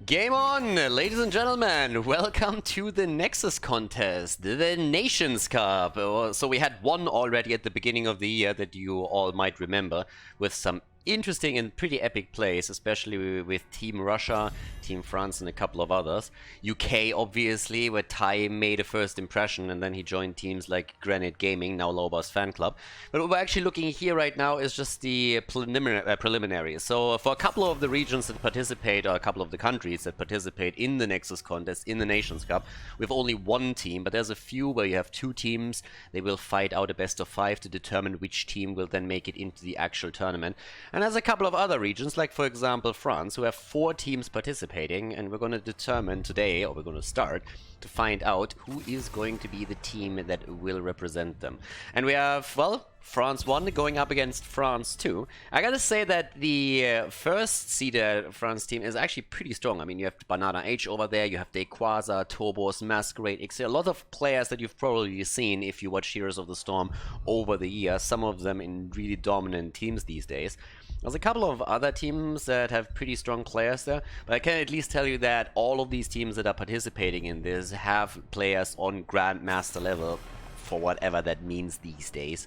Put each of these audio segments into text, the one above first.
Game on, ladies and gentlemen. Welcome to the Nexus contest, the Nations Cup. So we had one already at the beginning of the year that you all might remember, with some interesting and pretty epic plays, especially with Team Russia, Team France, and a couple of others. UK, obviously, where Ty made a first impression, and then he joined teams like Granite Gaming, now Loba's fan club. But what we're actually looking here right now is just the preliminary. So for a couple of the regions that participate, or a couple of the countries that participate in the Nexus contest, in the Nations Cup, we have only one team, but there's a few where you have two teams. They will fight out a best of 5 to determine which team will then make it into the actual tournament. And there's a couple of other regions, like for example France, who have 4 teams participating, and we're going to determine today, or we're going to start, to find out who is going to be the team that will represent them. And we have, well, France 1 going up against France 2. I gotta say that the first seeded France team is actually pretty strong. I mean, you have Banana H over there, you have Dequaza, Tobos, Masquerade, Xer, a lot of players that you've probably seen if you watch Heroes of the Storm over the years, some of them in really dominant teams these days. There's a couple of other teams that have pretty strong players there, but I can at least tell you that all of these teams that are participating in this have players on Grandmaster level, for whatever that means these days.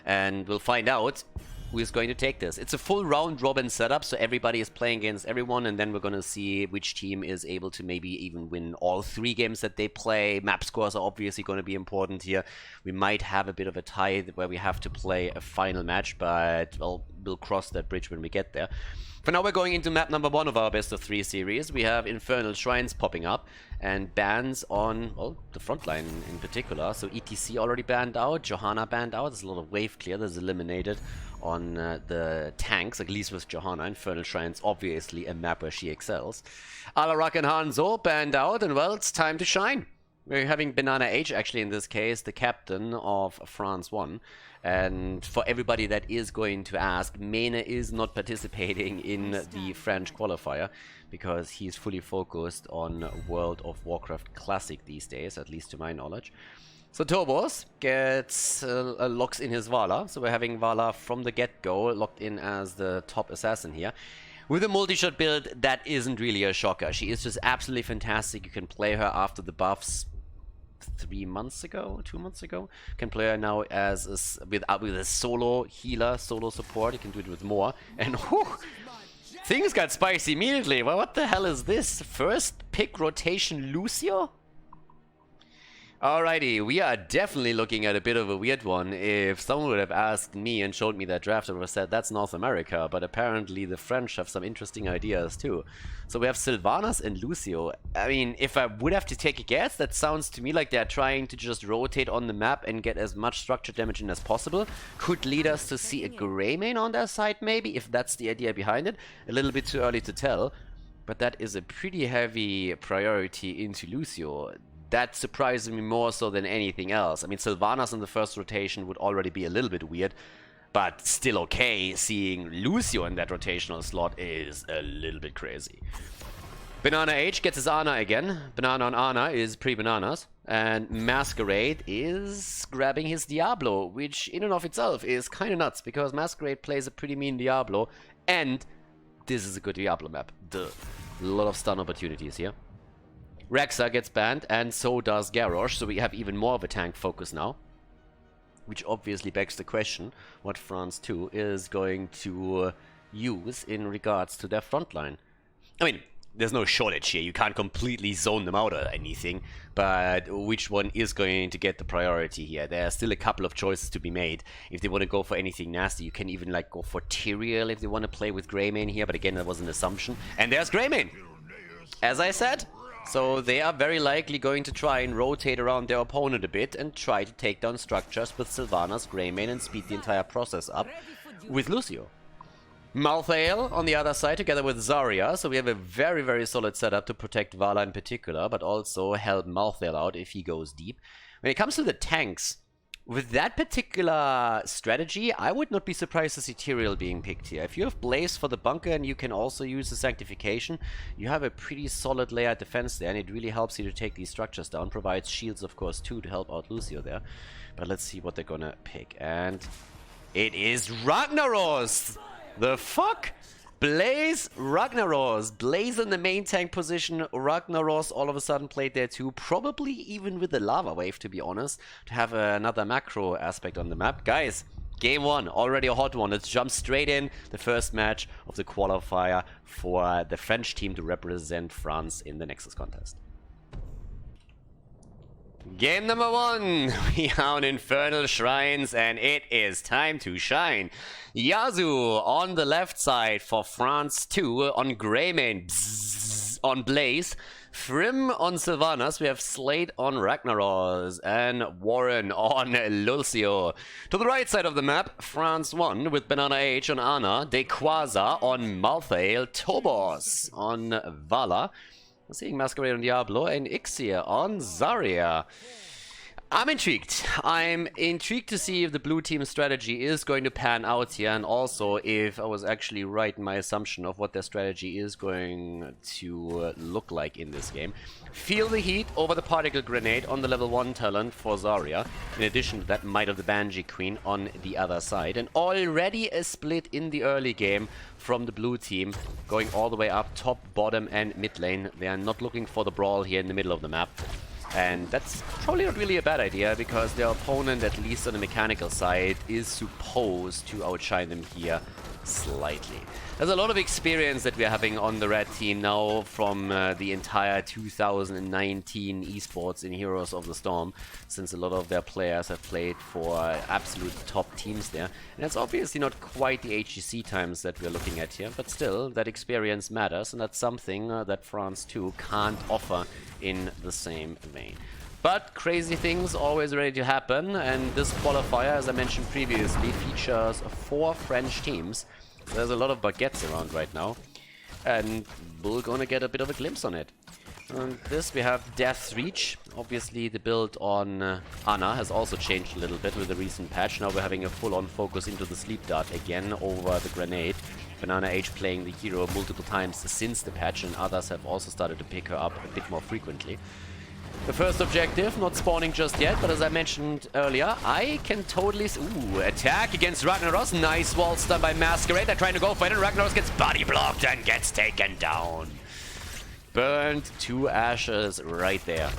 And we'll find out who is going to take this. It's a full round robin setup, so everybody is playing against everyone, and then we're going to see which team is able to maybe even win all 3 games that they play. Map scores are obviously going to be important here. We might have a bit of a tie where we have to play a final match, but well, we'll cross that bridge when we get there. For now, we're going into map number 1 of our best of 3 series. We have Infernal Shrines popping up and bans on, well, the front line in particular. So ETC already banned out, Johanna banned out. There's a lot of wave clear that's eliminated on the tanks, at least with Johanna. Infernal Shrines, obviously a map where she excels. Alarak and Hanzo banned out, and well, it's time to shine. We're having Banana H, actually in this case, the captain of France 1. And for everybody that is going to ask, Mene is not participating in the French Qualifier because he's fully focused on World of Warcraft Classic these days, at least to my knowledge. So Tobos gets locks in his Vala, so we're having Vala from the get-go locked in as the top assassin here. With a multi-shot build, that isn't really a shocker. She is just absolutely fantastic. You can play her after the buffs 3 months ago, 2 months ago. You can play her now as with a solo healer, solo support. You can do it with more. And whew, things got spicy immediately. Well, what the hell is this? First pick rotation Lucio? Alrighty, we are definitely looking at a bit of a weird one. If someone would have asked me and showed me that draft, I would have said that's North America, but apparently the French have some interesting ideas too. So we have Sylvanas and Lucio. I mean, if I would have to take a guess, that sounds to me like they're trying to just rotate on the map and get as much structure damage in as possible. Could lead us to see a Greymane on their side maybe, if that's the idea behind it. A little bit too early to tell, but that is a pretty heavy priority into Lucio. That surprises me more so than anything else. I mean, Sylvanas in the first rotation would already be a little bit weird, but still okay. Seeing Lucio in that rotational slot is a little bit crazy. Banana H gets his Ana again. Banana on Ana is pre-bananas. And Masquerade is grabbing his Diablo, which in and of itself is kind of nuts, because Masquerade plays a pretty mean Diablo, and this is a good Diablo map. Duh. A lot of stun opportunities here. Rexa gets banned, and so does Garrosh, so we have even more of a tank focus now. Which obviously begs the question, what France 2 is going to use in regards to their frontline. I mean, there's no shortage here, you can't completely zone them out or anything, but which one is going to get the priority here? There are still a couple of choices to be made. If they want to go for anything nasty, you can even like go for Tyrael if they want to play with Greymane here, but again, that was an assumption. And there's Greymane! As I said, so they are very likely going to try and rotate around their opponent a bit and try to take down structures with Sylvanas, Greymane, and speed the entire process up with Lucio. Malthael on the other side together with Zarya, so we have a very, very solid setup to protect Vala in particular, but also help Malthael out if he goes deep. When it comes to the tanks, with that particular strategy, I would not be surprised to see Tyrael being picked here. If you have Blaze for the bunker and you can also use the Sanctification, you have a pretty solid layered defense there, and it really helps you to take these structures down. Provides shields, of course, too, to help out Lucio there. But let's see what they're gonna pick. And it is Ragnaros! The fuck? Blaze, Ragnaros. Blaze in the main tank position. Ragnaros all of a sudden played there too. Probably even with the lava wave, to be honest, to have another macro aspect on the map. Guys, game 1, already a hot one. Let's jump straight in. The first match of the qualifier for the French team to represent France in the Nexus contest. Game number 1, we are on Infernal Shrines and it is time to shine. Yazu on the left side for France 2 on Greymane, on Blaze. Frim on Sylvanas, we have Slate on Ragnaros and Warren on Lucio. To the right side of the map, France 1 with Banana H on Ana, Dequaza on Malthael, Tobos on Vala. I'm seeing Masquerade on Diablo and Ixia on Zarya. I'm intrigued. I'm intrigued to see if the blue team strategy is going to pan out here, and also if I was actually right in my assumption of what their strategy is going to look like in this game. Feel the heat over the particle grenade on the level 1 talent for Zarya, in addition to that Might of the Banshee Queen on the other side. And already a split in the early game from the blue team, going all the way up top, bottom and mid lane. They are not looking for the brawl here in the middle of the map. And that's probably not really a bad idea, because their opponent, at least on the mechanical side, is supposed to outshine them here slightly. There's a lot of experience that we're having on the red team now from the entire 2019 esports in Heroes of the Storm, since a lot of their players have played for absolute top teams there. And it's obviously not quite the HGC times that we're looking at here, but still, that experience matters, and that's something that France 2 can't offer in the same vein. But crazy things always ready to happen, and this qualifier, as I mentioned previously, features 4 French teams. There's a lot of baguettes around right now, and we're gonna get a bit of a glimpse on it. On this we have Death's Reach. Obviously the build on Ana has also changed a little bit with the recent patch. Now we're having a full-on focus into the Sleep Dart again over the grenade. Banana H playing the hero multiple times since the patch, and others have also started to pick her up a bit more frequently. The first objective, not spawning just yet, but as I mentioned earlier, I can totally... Ooh, attack against Ragnaros. Nice wall stun by Masquerade. They're trying to go for it, and Ragnaros gets body blocked and gets taken down. Burned to ashes right there.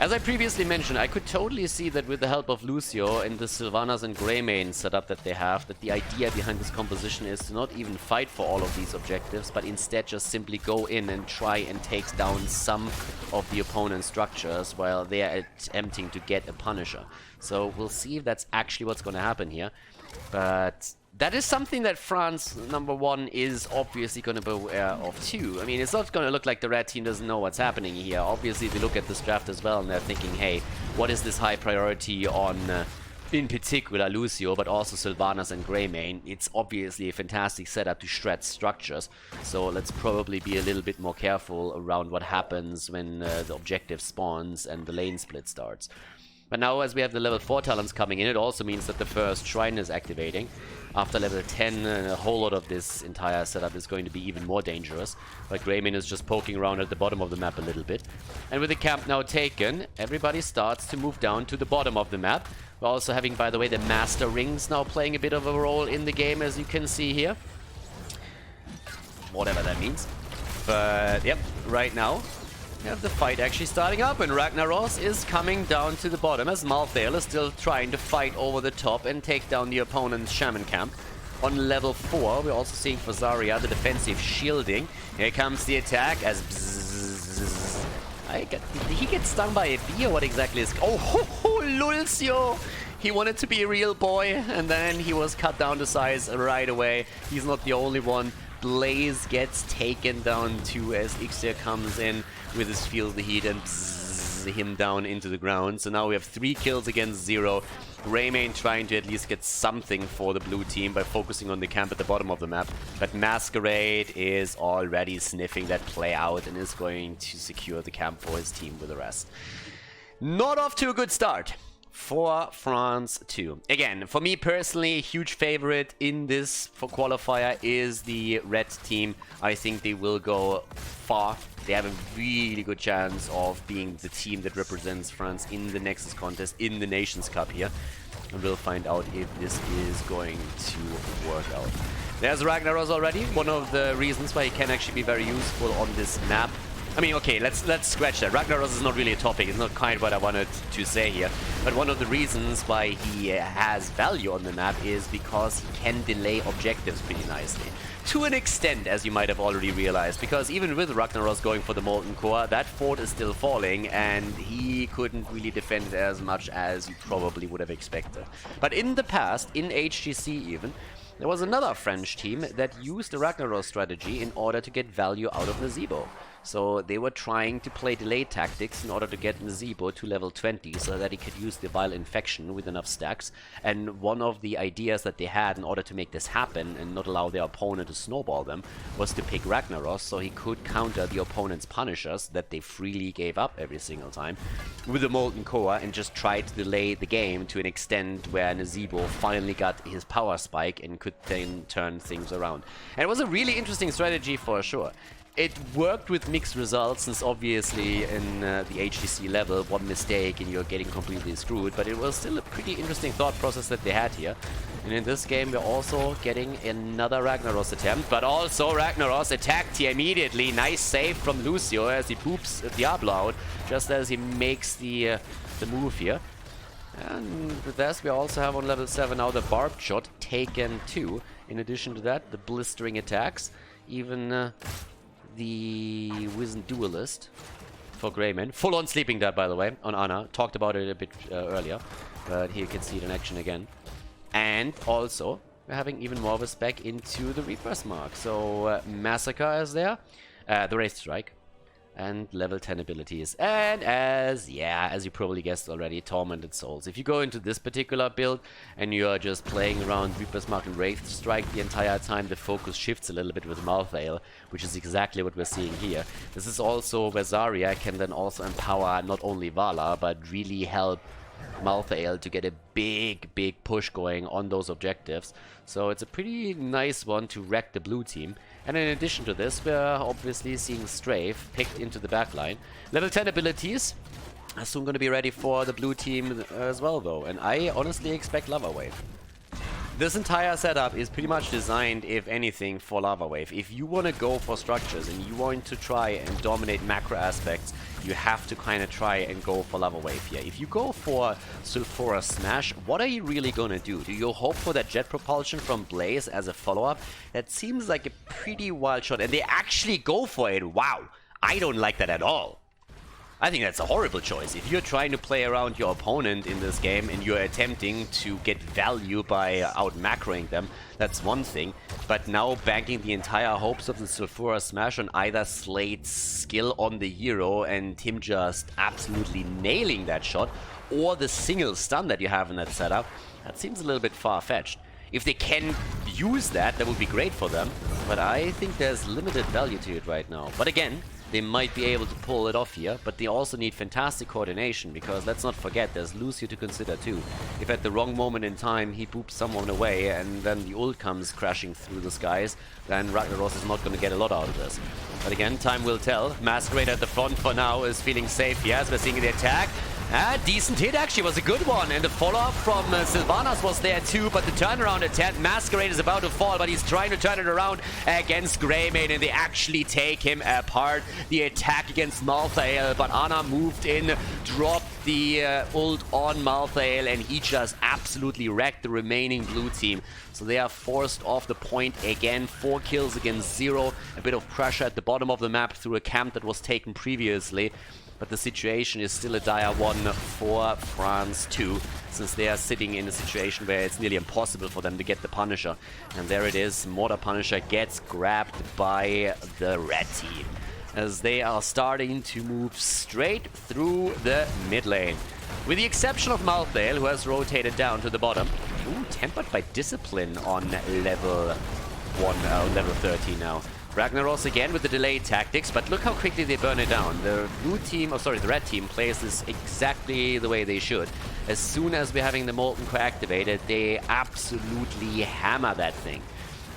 As I previously mentioned, I could totally see that with the help of Lucio and the Sylvanas and Greymane setup that they have, that the idea behind this composition is to not even fight for all of these objectives, but instead just simply go in and try and take down some of the opponent's structures while they are attempting to get a Punisher. So we'll see if that's actually what's going to happen here. But that is something that France, number 1, is obviously going to be aware of too. I mean, it's not going to look like the red team doesn't know what's happening here. Obviously, they look at this draft as well and they're thinking, hey, what is this high priority on, in particular, Lucio, but also Sylvanas and Greymane? It's obviously a fantastic setup to shred structures. So let's probably be a little bit more careful around what happens when the objective spawns and the lane split starts. But now, as we have the level 4 talents coming in, it also means that the first shrine is activating. After level 10, a whole lot of this entire setup is going to be even more dangerous. But Greymane is just poking around at the bottom of the map a little bit. And with the camp now taken, everybody starts to move down to the bottom of the map. We're also having, by the way, the Master Rings now playing a bit of a role in the game, as you can see here. Whatever that means. But, yep, right now we have the fight actually starting up, and Ragnaros is coming down to the bottom as Malthael is still trying to fight over the top and take down the opponent's Shaman camp. On level 4, we're also seeing for Zarya the defensive shielding. Here comes the attack as did he get stung by a bee or what exactly is... Oh, ho, ho, Lucio! He wanted to be a real boy, and then he was cut down to size right away. He's not the only one. Blaze gets taken down too as Ixia comes in with his Feel the Heat and him down into the ground. So now we have 3 kills against 0. Greymane trying to at least get something for the blue team by focusing on the camp at the bottom of the map. But Masquerade is already sniffing that play out and is going to secure the camp for his team with the rest. Not off to a good start for France 2. Again, for me personally, huge favorite in this for qualifier is the red team. I think they will go far. They have a really good chance of being the team that represents France in the Nexus contest, in the Nations Cup here. And we'll find out if this is going to work out. There's Ragnaros already, one of the reasons why he can actually be very useful on this map. I mean, okay, let's scratch that. Ragnaros is not really a topic, it's not quite what I wanted to say here. But one of the reasons why he has value on the map is because he can delay objectives pretty nicely. To an extent, as you might have already realized, because even with Ragnaros going for the Molten Core, that fort is still falling, and he couldn't really defend it as much as you probably would have expected. But in the past, in HGC even, there was another French team that used the Ragnaros strategy in order to get value out of Nazeebo. So they were trying to play delay tactics in order to get Nazeebo to level 20 so that he could use the Vile Infection with enough stacks. And one of the ideas that they had in order to make this happen and not allow their opponent to snowball them was to pick Ragnaros so he could counter the opponent's Punishers that they freely gave up every single time with the Molten Core and just try to delay the game to an extent where Nazeebo finally got his power spike and could then turn things around. And it was a really interesting strategy for sure. It worked with mixed results, since obviously in the HGC level, one mistake and you're getting completely screwed, but it was still a pretty interesting thought process that they had here. And in this game, we're also getting another Ragnaros attempt, but also Ragnaros attacked here immediately. Nice save from Lucio as he poops Diablo out, just as he makes the move here. And with this, we also have on level 7 now the Barbed Shot, Taken 2. In addition to that, the Blistering attacks, even the Wizened Duelist for Greyman. Full on sleeping that, by the way, on Ana. Talked about it a bit earlier, but here you can see it in action again. And also, we're having even more of a spec into the Reaper's Mark. So, Massacre is there, the Wraith Strike, and level 10 abilities. And as you probably guessed already, Tormented Souls. If you go into this particular build and you're just playing around Reaper's Mark and Wraith Strike the entire time, the focus shifts a little bit with Malthael, which is exactly what we're seeing here. This is also where Zarya can then also empower not only Vala, but really help Malthael to get a big push going on those objectives. So it's a pretty nice one to wreck the blue team. And in addition to this, we're obviously seeing Strafe picked into the backline. Level 10 abilities are soon going to be ready for the blue team as well, though. And I honestly expect Lava Wave. This entire setup is pretty much designed, if anything, for Lava Wave. If you want to go for structures and you want to try and dominate macro aspects, you have to kind of try and go for Lava Wave here. If you go for Sulfura Smash, what are you really going to do? Do you hope for that jet propulsion from Blaze as a follow-up? That seems like a pretty wild shot, and they actually go for it. Wow, I don't like that at all. I think that's a horrible choice. If you're trying to play around your opponent in this game and you're attempting to get value by out-macroing them, that's one thing. But now banking the entire hopes of the Sulfura Smash on either Slade's skill on the hero and him just absolutely nailing that shot, or the single stun that you have in that setup, that seems a little bit far-fetched. If they can use that, that would be great for them. But I think there's limited value to it right now. But again, they might be able to pull it off here, but they also need fantastic coordination, because let's not forget, there's Lucio to consider too. If at the wrong moment in time he boops someone away and then the ult comes crashing through the skies, then Ragnaros is not going to get a lot out of this. But again, time will tell. Masquerade at the front for now is feeling safe here as we're seeing the attack. Decent hit, actually, was a good one, and the follow-up from Sylvanas was there too, but the turnaround attempt, Masquerade is about to fall, but he's trying to turn it around against Greymane, and they actually take him apart. The attack against Malthael, but Ana moved in, dropped the ult on Malthael, and he just absolutely wrecked the remaining blue team. So they are forced off the point again, 4 kills against 0, a bit of pressure at the bottom of the map through a camp that was taken previously. But the situation is still a dire one for France too, since they are sitting in a situation where it's nearly impossible for them to get the Punisher. And there it is, Mortar Punisher gets grabbed by the red team, as they are starting to move straight through the mid lane. With the exception of Malthael, who has rotated down to the bottom. Ooh, tempered by Discipline on level 1, level 13 now. Ragnaros again with the delayed tactics, but look how quickly they burn it down. The the red team plays this exactly the way they should. As soon as we're having the Molten Core activated, they absolutely hammer that thing.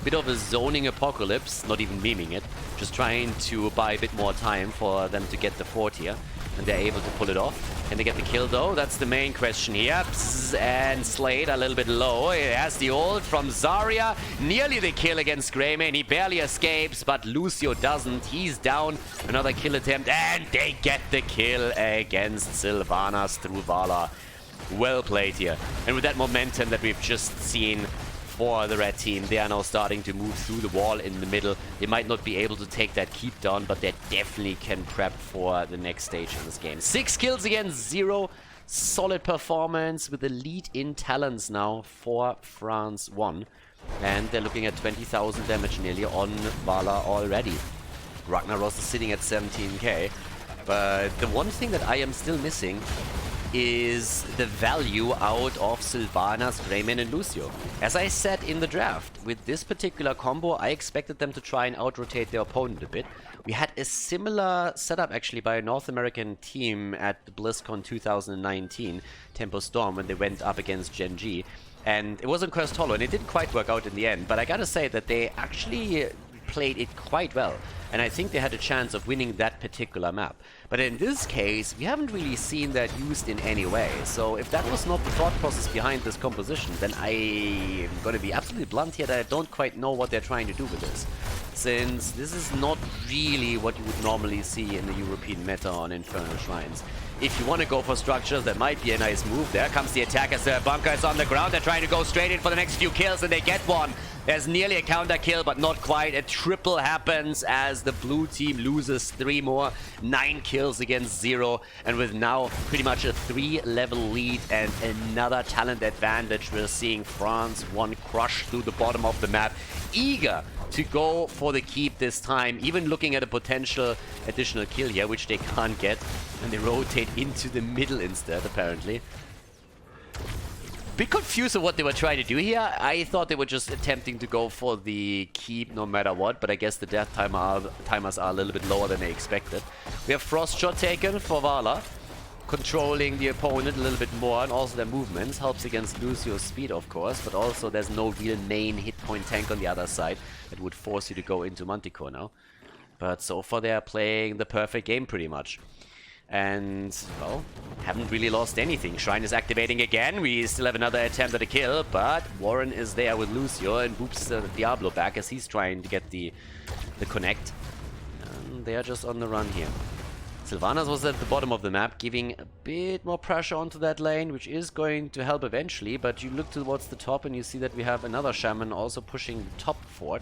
Bit of a zoning apocalypse, not even memeing it, just trying to buy a bit more time for them to get the fort here, and they're able to pull it off. Can they get the kill though? That's the main question here. Psst, and Slade a little bit low. It has the ult from Zarya. Nearly the kill against Greymane. He barely escapes, but Lucio doesn't. He's down. Another kill attempt, and they get the kill against Sylvanas through Vala. Well played here. And with that momentum that we've just seen for the red team, they are now starting to move through the wall in the middle. They might not be able to take that keep down, but they definitely can prep for the next stage in this game. 6 kills against 0. Solid performance with the lead in talents now for France 1. And they're looking at 20,000 damage nearly on Vala already. Ragnaros is sitting at 17k. But the one thing that I am still missing is the value out of Sylvanas, Greymane and Lucio. As I said in the draft, with this particular combo, I expected them to try and out-rotate their opponent a bit. We had a similar setup actually by a North American team at the BlizzCon 2019, Tempo Storm, when they went up against Gen G. And it wasn't Cursed Hollow, and it didn't quite work out in the end, but I gotta say that they actually played it quite well. And I think they had a chance of winning that particular map. But in this case, we haven't really seen that used in any way. So if that was not the thought process behind this composition, then I'm gonna be absolutely blunt here that I don't quite know what they're trying to do with this. Since this is not really what you would normally see in the European meta on Infernal Shrines. If you want to go for structures, that might be a nice move. There comes the attack as the bunker is on the ground. They're trying to go straight in for the next few kills, and they get one. There's nearly a counter kill, but not quite. A triple happens as the blue team loses 3 more. 9 kills against 0. And with now pretty much a 3-level lead and another talent advantage, we're seeing France 1 crush through the bottom of the map. Eager to go for the keep this time, even looking at a potential additional kill here, which they can't get. And they rotate into the middle instead, apparently. Bit confused of what they were trying to do here. I thought they were just attempting to go for the keep no matter what, but I guess the death timers are a little bit lower than they expected. We have Frost Shot taken for Vala, controlling the opponent a little bit more, and also their movements helps against Lucio's speed, of course, but also there's no real main hit point tank on the other side that would force you to go into Manticore now. But so far they are playing the perfect game pretty much. And, well, haven't really lost anything. Shrine is activating again. We still have another attempt at a kill, but Warren is there with Lucio and boops Diablo back as he's trying to get the connect. And they are just on the run here. Sylvanas was at the bottom of the map, giving a bit more pressure onto that lane, which is going to help eventually, but you look towards the top and you see that we have another Shaman also pushing the top fort,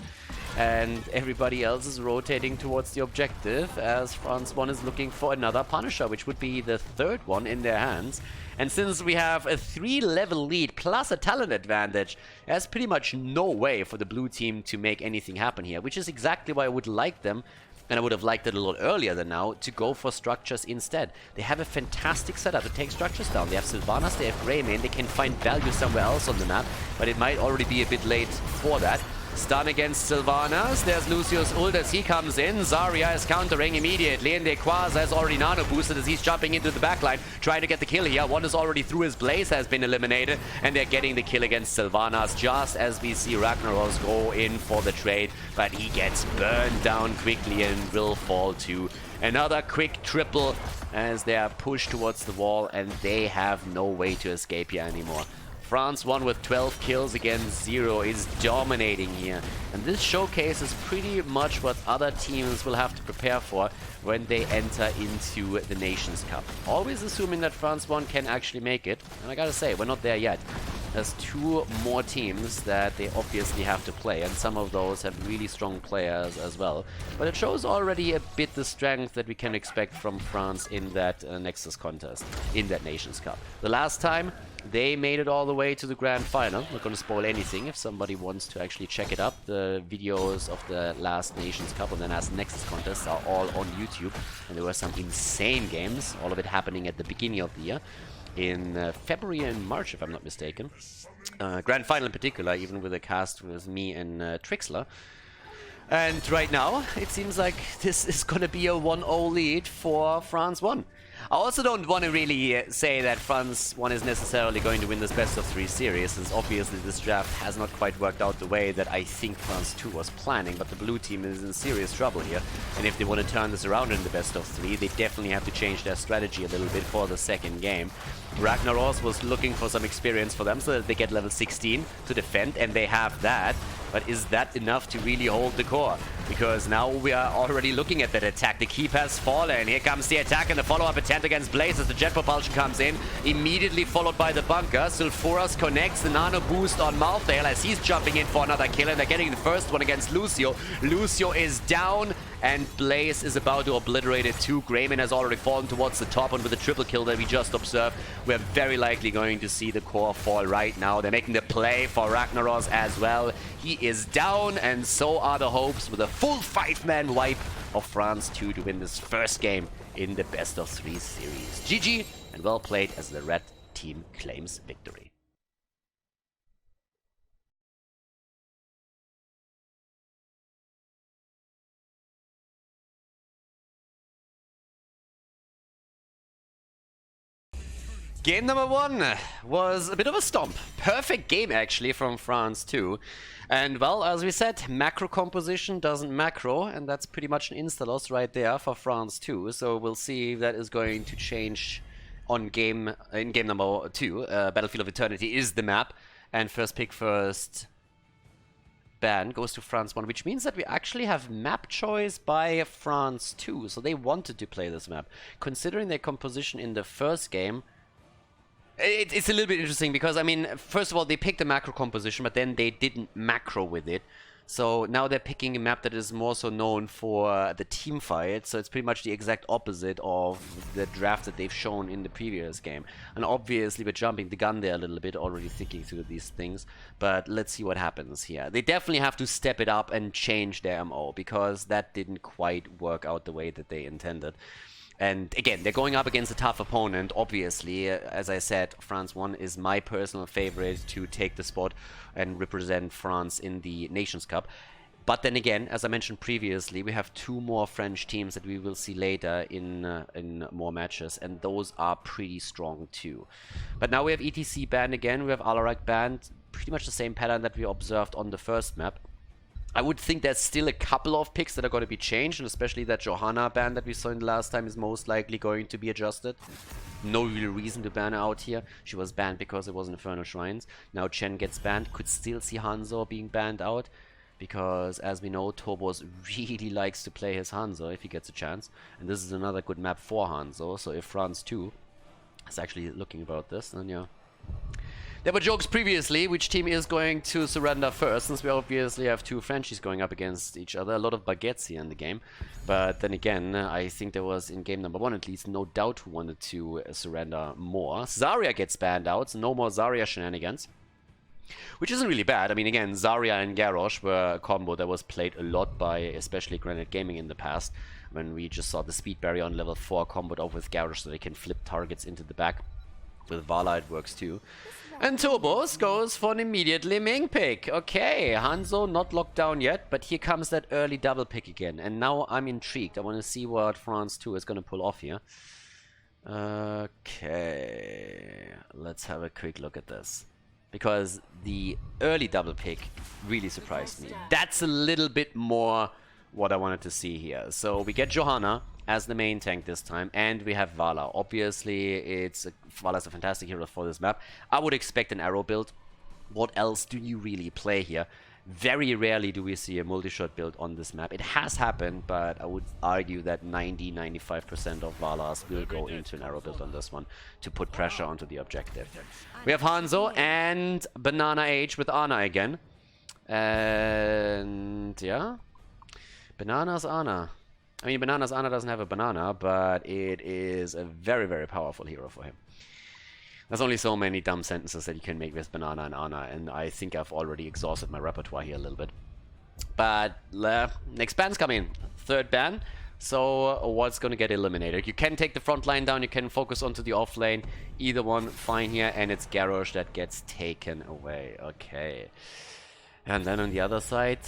and everybody else is rotating towards the objective, as France 1 is looking for another Punisher, which would be the 3rd one in their hands. And since we have a 3-level lead plus a talent advantage, there's pretty much no way for the blue team to make anything happen here, which is exactly why I would like them, and I would have liked it a little earlier than now, to go for structures instead. They have a fantastic setup to take structures down. They have Sylvanas, they have Greymane, they can find value somewhere else on the map, but it might already be a bit late for that. Stun against Sylvanas. There's Lucio's ult as he comes in. Zarya is countering immediately, and Quasar is already nano boosted as he's jumping into the backline, trying to get the kill here. One is already through, his blaze has been eliminated, and they're getting the kill against Sylvanas just as we see Ragnaros go in for the trade, but he gets burned down quickly and will fall too. Another quick triple as they are pushed towards the wall, and they have no way to escape here anymore. France 1 with 12 kills against 0 is dominating here. And this showcases pretty much what other teams will have to prepare for when they enter into the Nations Cup. Always assuming that France 1 can actually make it. And I gotta say, we're not there yet. There's 2 more teams that they obviously have to play, and some of those have really strong players as well. But it shows already a bit the strength that we can expect from France in that Nexus contest, in that Nations Cup. The last time, they made it all the way to the grand final. Not going to spoil anything if somebody wants to actually check it up. The videos of the last Nations Cup and the last Nexus contest are all on YouTube. And there were some insane games, all of it happening at the beginning of the year. In February and March, if I'm not mistaken. Grand final in particular, even with a cast with me and Trixler. And right now, it seems like this is going to be a 1-0 lead for France 1. I also don't want to really say that France 1 is necessarily going to win this best-of-3 series, since obviously this draft has not quite worked out the way that I think France 2 was planning, but the blue team is in serious trouble here. And if they want to turn this around in the best-of-3, they definitely have to change their strategy a little bit for the second game. Ragnaros was looking for some experience for them so that they get level 16 to defend, and they have that. But is that enough to really hold the core? Because now we are already looking at that attack. The keep has fallen. Here comes the attack and the follow-up attempt against Blaze as the jet propulsion comes in. Immediately followed by the bunker. Sulfuras connects the nano boost on Malthael as he's jumping in for another kill. And they're getting the first one against Lucio. Lucio is down. And Blaze is about to obliterate it too. Greyman has already fallen towards the top, and with the triple kill that we just observed, we're very likely going to see the core fall right now. They're making the play for Ragnaros as well. He is down, and so are the hopes with a full 5-man wipe of France 2 to win this first game in the best-of-3 series. GG, and well played as the red team claims victory. Game number 1 was a bit of a stomp. Perfect game, actually, from France, too. And, well, as we said, macro composition doesn't macro, and that's pretty much an insta-loss right there for France, too. So we'll see if that is going to change in game number 2. Battlefield of Eternity is the map, and first pick, first ban goes to France 1, which means that we actually have map choice by France 2. So they wanted to play this map. Considering their composition in the first game, it's a little bit interesting because, I mean, first of all, they picked a macro composition, but then they didn't macro with it. So now they're picking a map that is more so known for the team fight. So it's pretty much the exact opposite of the draft that they've shown in the previous game. And obviously we're jumping the gun there a little bit, already thinking through these things. But let's see what happens here. They definitely have to step it up and change their MO, because that didn't quite work out the way that they intended. And again, they're going up against a tough opponent, obviously. As I said, France 1 is my personal favorite to take the spot and represent France in the Nations Cup. But then again, as I mentioned previously, we have 2 more French teams that we will see later in more matches, and those are pretty strong too. But now we have ETC banned again, we have Alarak banned, pretty much the same pattern that we observed on the first map. I would think there's still a couple of picks that are going to be changed, and especially that Johanna ban that we saw in the last time is most likely going to be adjusted. No real reason to ban her out here. She was banned because it was in Infernal Shrines. Now Chen gets banned. Could still see Hanzo being banned out, because as we know, Tobos really likes to play his Hanzo if he gets a chance. And this is another good map for Hanzo, so if France 2 is actually looking about this, then yeah. There were jokes previously, which team is going to surrender first, since we obviously have 2 Frenchies going up against each other. A lot of baguettes here in the game. But then again, I think there was, in game number 1 at least, no doubt who wanted to surrender more. Zarya gets banned out, so no more Zarya shenanigans. Which isn't really bad. I mean, again, Zarya and Garrosh were a combo that was played a lot by especially Granite Gaming in the past, when we just saw the speed barrier on level 4 comboed off with Garrosh so they can flip targets into the back. With Vala it works too. And Tobos goes for an immediately Ming pick. Okay, Hanzo not locked down yet, but here comes that early double pick again. And now I'm intrigued. I want to see what France 2 is going to pull off here. Okay, let's have a quick look at this. Because the early double pick really surprised me. That's a little bit more what I wanted to see here. So we get Johanna as the main tank this time, and we have Vala. Obviously, Vala's a fantastic hero for this map. I would expect an arrow build. What else do you really play here? Very rarely do we see a multi-shot build on this map. It has happened, but I would argue that 90-95% of Valas will go into an arrow build on this one to put pressure onto the objective. We have Hanzo and Banana Age with Ana again. And yeah, Banana's Ana. I mean, Banana's Ana doesn't have a banana, but it is a very, very powerful hero for him. There's only so many dumb sentences that you can make with Banana and Ana, and I think I've already exhausted my repertoire here a little bit. But next ban's coming. 3rd ban. So what's going to get eliminated? You can take the front line down, you can focus onto the off lane. Either one, fine here, and it's Garrosh that gets taken away. Okay. And then on the other side,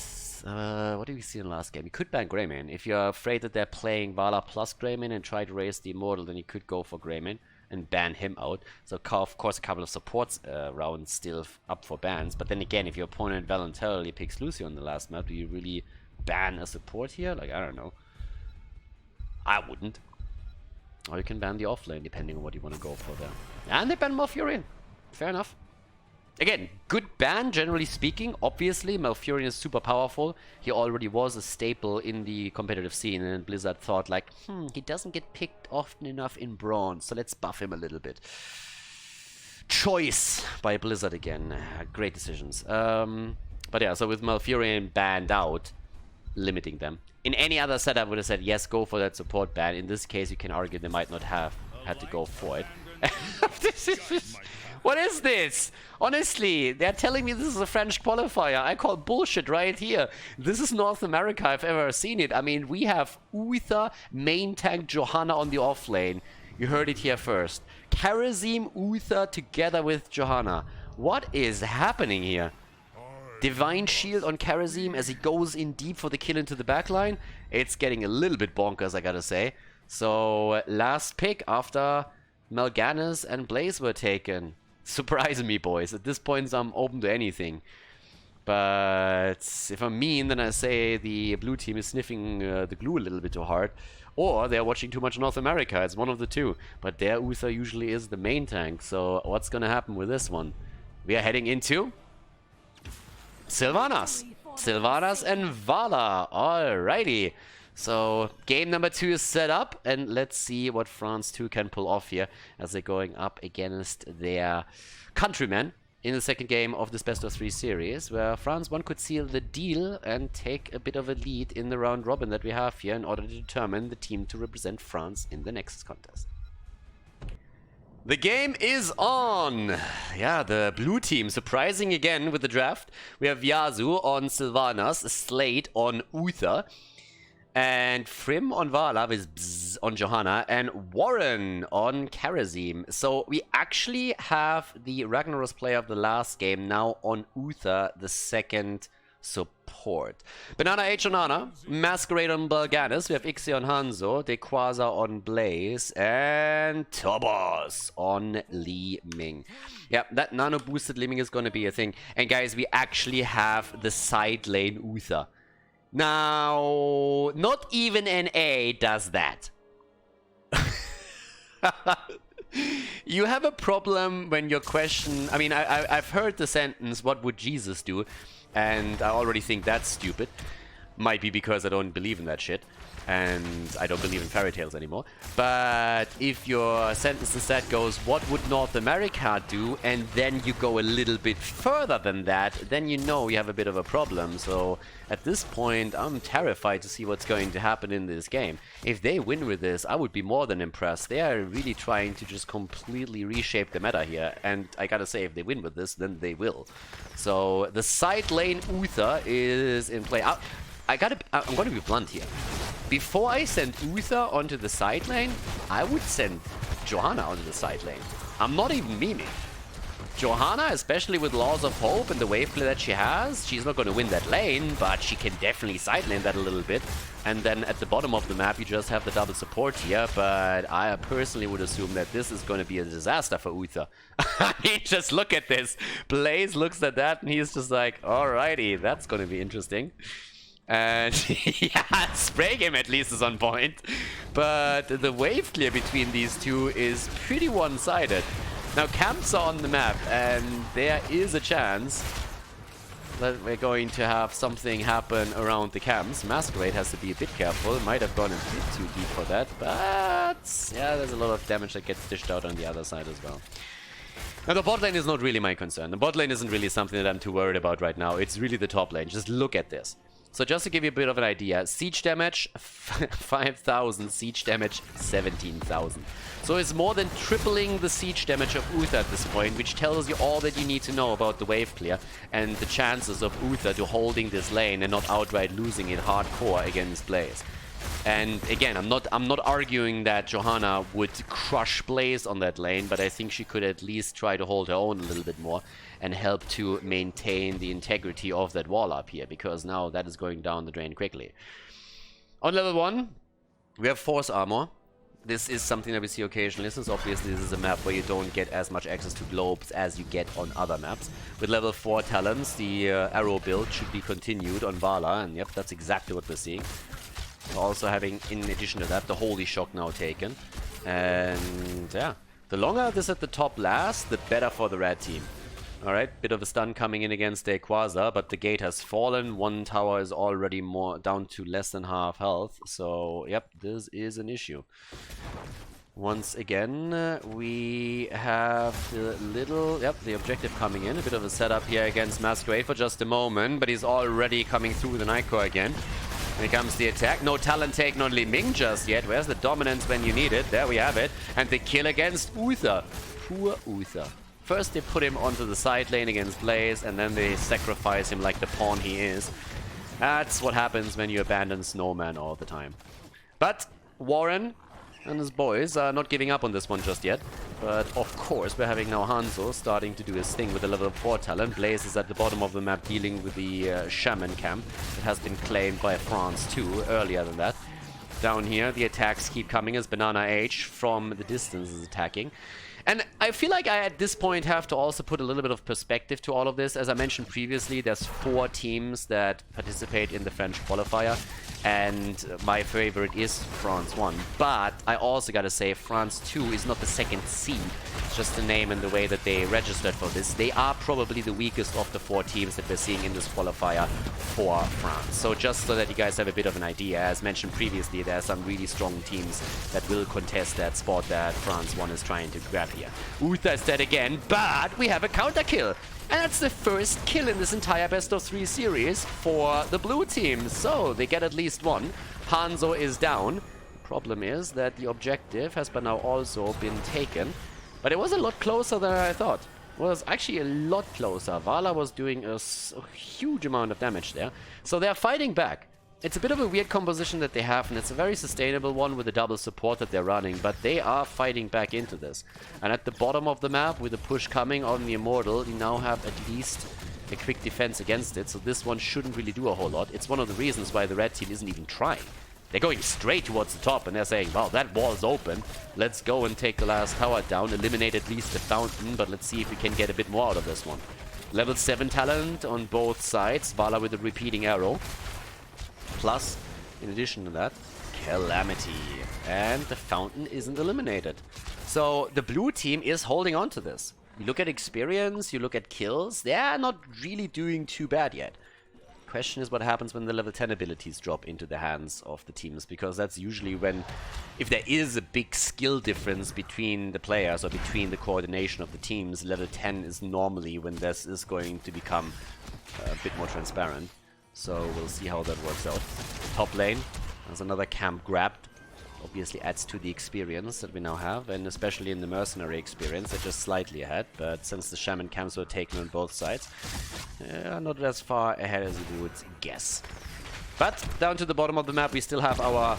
what did we see in the last game? You could ban Greymane. If you're afraid that they're playing Vala plus Greymane and try to raise the Immortal, then you could go for Greymane and ban him out. So of course a couple of supports rounds still up for bans. But then again, if your opponent voluntarily picks Lucio on the last map, do you really ban a support here? Like, I don't know. I wouldn't. Or you can ban the offlane, depending on what you want to go for there. And they ban Malfurion. Fair enough. Again, good ban, generally speaking. Obviously, Malfurion is super powerful. He already was a staple in the competitive scene, and Blizzard thought, like, he doesn't get picked often enough in Bronze, so let's buff him a little bit. Choice by Blizzard again. Great decisions. But yeah, so with Malfurion banned out, limiting them. In any other setup, I would have said, yes, go for that support ban. In this case, you can argue they might not have had to go for it. What is this? Honestly, they're telling me this is a French qualifier. I call bullshit right here. This is North America, I've ever seen it. I mean, we have Uther, main tank, Johanna on the offlane. You heard it here first. Kharazim, Uther together with Johanna. What is happening here? Divine Shield on Kharazim as he goes in deep for the kill into the backline. It's getting a little bit bonkers, I gotta say. So, last pick after Mal'Ganis and Blaze were taken. Surprising me, boys. At this point, I'm open to anything. But if I'm mean, then I say the blue team is sniffing the glue a little bit too hard. Or they're watching too much North America. It's one of the two. But their Uther usually is the main tank. So what's gonna happen with this one? We are heading into Sylvanas. Sylvanas and Vala. Alrighty. So game number 2 is set up, and let's see what France 2 can pull off here as they're going up against their countrymen in the second game of this best of 3 series, where France 1 could seal the deal and take a bit of a lead in the round robin that we have here in order to determine the team to represent France in the Nexus contest. The game is on! Yeah, the blue team surprising again with the draft. We have Yasuo on Sylvanas, Slade on Uther, and Frim on Vala with Bzz on Johanna, and Warren on Kharazim. So we actually have the Ragnaros player of the last game now on Uther, the second support. Banana H on Ana, Masquerade on Mal'Ganis, we have Ixi on Hanzo, Dequaza on Blaze, and Tobos on Li Ming. Yeah, that nano boosted Li Ming is going to be a thing. And guys, we actually have the side lane Uther. Now, not even NA does that. You have a problem when your question... I mean, I've heard the sentence, what would Jesus do? And I already think that's stupid. Might be because I don't believe in that shit. And I don't believe in fairy tales anymore. But if your sentence instead goes, what would North America do? And then you go a little bit further than that, then you know you have a bit of a problem. So at this point, I'm terrified to see what's going to happen in this game. If they win with this, I would be more than impressed. They are really trying to just completely reshape the meta here. And I gotta say, if they win with this, then they will. So the side lane Uther is in play. I'm gonna be blunt here. Before I send Uther onto the side lane, I would send Johanna onto the side lane. I'm not even memeing. Johanna, especially with Laws of Hope and the wave play that she has, she's not going to win that lane, but she can definitely side lane that a little bit. And then at the bottom of the map, you just have the double support here, but I personally would assume that this is going to be a disaster for Uther. I mean, just look at this. Blaze looks at that and he's just like, alrighty, that's going to be interesting. And yeah, spray game at least is on point. But the wave clear between these two is pretty one-sided. Now camps are on the map and there is a chance that we're going to have something happen around the camps. Masquerade has to be a bit careful. Might have gone a bit too deep for that, but yeah, there's a lot of damage that gets dished out on the other side as well. Now the bot lane is not really my concern. The bot lane isn't really something that I'm too worried about right now. It's really the top lane. Just look at this. So just to give you a bit of an idea, siege damage 5,000, siege damage 17,000. So it's more than tripling the siege damage of Uther at this point, which tells you all that you need to know about the wave clear and the chances of Uther to holding this lane and not outright losing it hardcore against Blaze. And again, I'm not arguing that Johanna would crush Blaze on that lane, but I think she could at least try to hold her own a little bit more and help to maintain the integrity of that wall up here, because now that is going down the drain quickly. On level 1, we have Force Armor. This is something that we see occasionally, since obviously this is a map where you don't get as much access to globes as you get on other maps. With level 4 talents, the arrow build should be continued on Vala, and yep, that's exactly what we're seeing. We're also having, in addition to that, the Holy Shock now taken. And yeah, the longer this at the top lasts, the better for the red team. Alright, bit of a stun coming in against Quasar, but the gate has fallen. One tower is already down to less than half health. So, yep, this is an issue. Once again, we have the objective coming in. A bit of a setup here against Masquerade for just a moment, but he's already coming through the Nightcore again. Here comes the attack. No talent take on Li Ming just yet. Where's the dominance when you need it? There we have it. And the kill against Uther. Poor Uther. First they put him onto the side lane against Blaze, and then they sacrifice him like the pawn he is. That's what happens when you abandon Snowman all the time. But Warren and his boys are not giving up on this one just yet. But of course we're having now Hanzo starting to do his thing with a level 4 talent. Blaze is at the bottom of the map dealing with the Shaman camp that has been claimed by France too earlier than that. Down here the attacks keep coming as Banana H from the distance is attacking. And I feel like I, at this point, have to also put a little bit of perspective to all of this. As I mentioned previously, there's 4 teams that participate in the French Qualifier, and my favorite is France 1. But I also gotta say, France 2 is not the second seed. It's just the name and the way that they registered for this. They are probably the weakest of the 4 teams that we're seeing in this qualifier for France. So just so that you guys have a bit of an idea, as mentioned previously, there are some really strong teams that will contest that spot that France 1 is trying to grab here. Uther is dead again, but we have a counter kill. And that's the first kill in this entire best of 3 series for the blue team. So they get at least one. Hanzo is down. The problem is that the objective has by now also been taken. But it was a lot closer than I thought. It was actually a lot closer. Vala was doing a huge amount of damage there. So they're fighting back. It's a bit of a weird composition that they have, and it's a very sustainable one with the double support that they're running, but they are fighting back into this. And at the bottom of the map, with the push coming on the Immortal, you now have at least a quick defense against it, so this one shouldn't really do a whole lot. It's one of the reasons why the red team isn't even trying. They're going straight towards the top, and they're saying, wow, that wall's open. Let's go and take the last tower down, eliminate at least the fountain, but let's see if we can get a bit more out of this one. Level 7 talent on both sides, Vala with a repeating arrow. Plus, in addition to that, Calamity. And the fountain isn't eliminated. So the blue team is holding on to this. You look at experience, you look at kills, they're not really doing too bad yet. Question is what happens when the level 10 abilities drop into the hands of the teams, because that's usually when, if there is a big skill difference between the players or between the coordination of the teams, level 10 is normally when this is going to become a bit more transparent. So we'll see how that works out. Top lane, there's another camp grabbed. Obviously adds to the experience that we now have, and especially in the mercenary experience, they're just slightly ahead. But since the shaman camps were taken on both sides, not as far ahead as you would guess. But down to the bottom of the map, we still have our...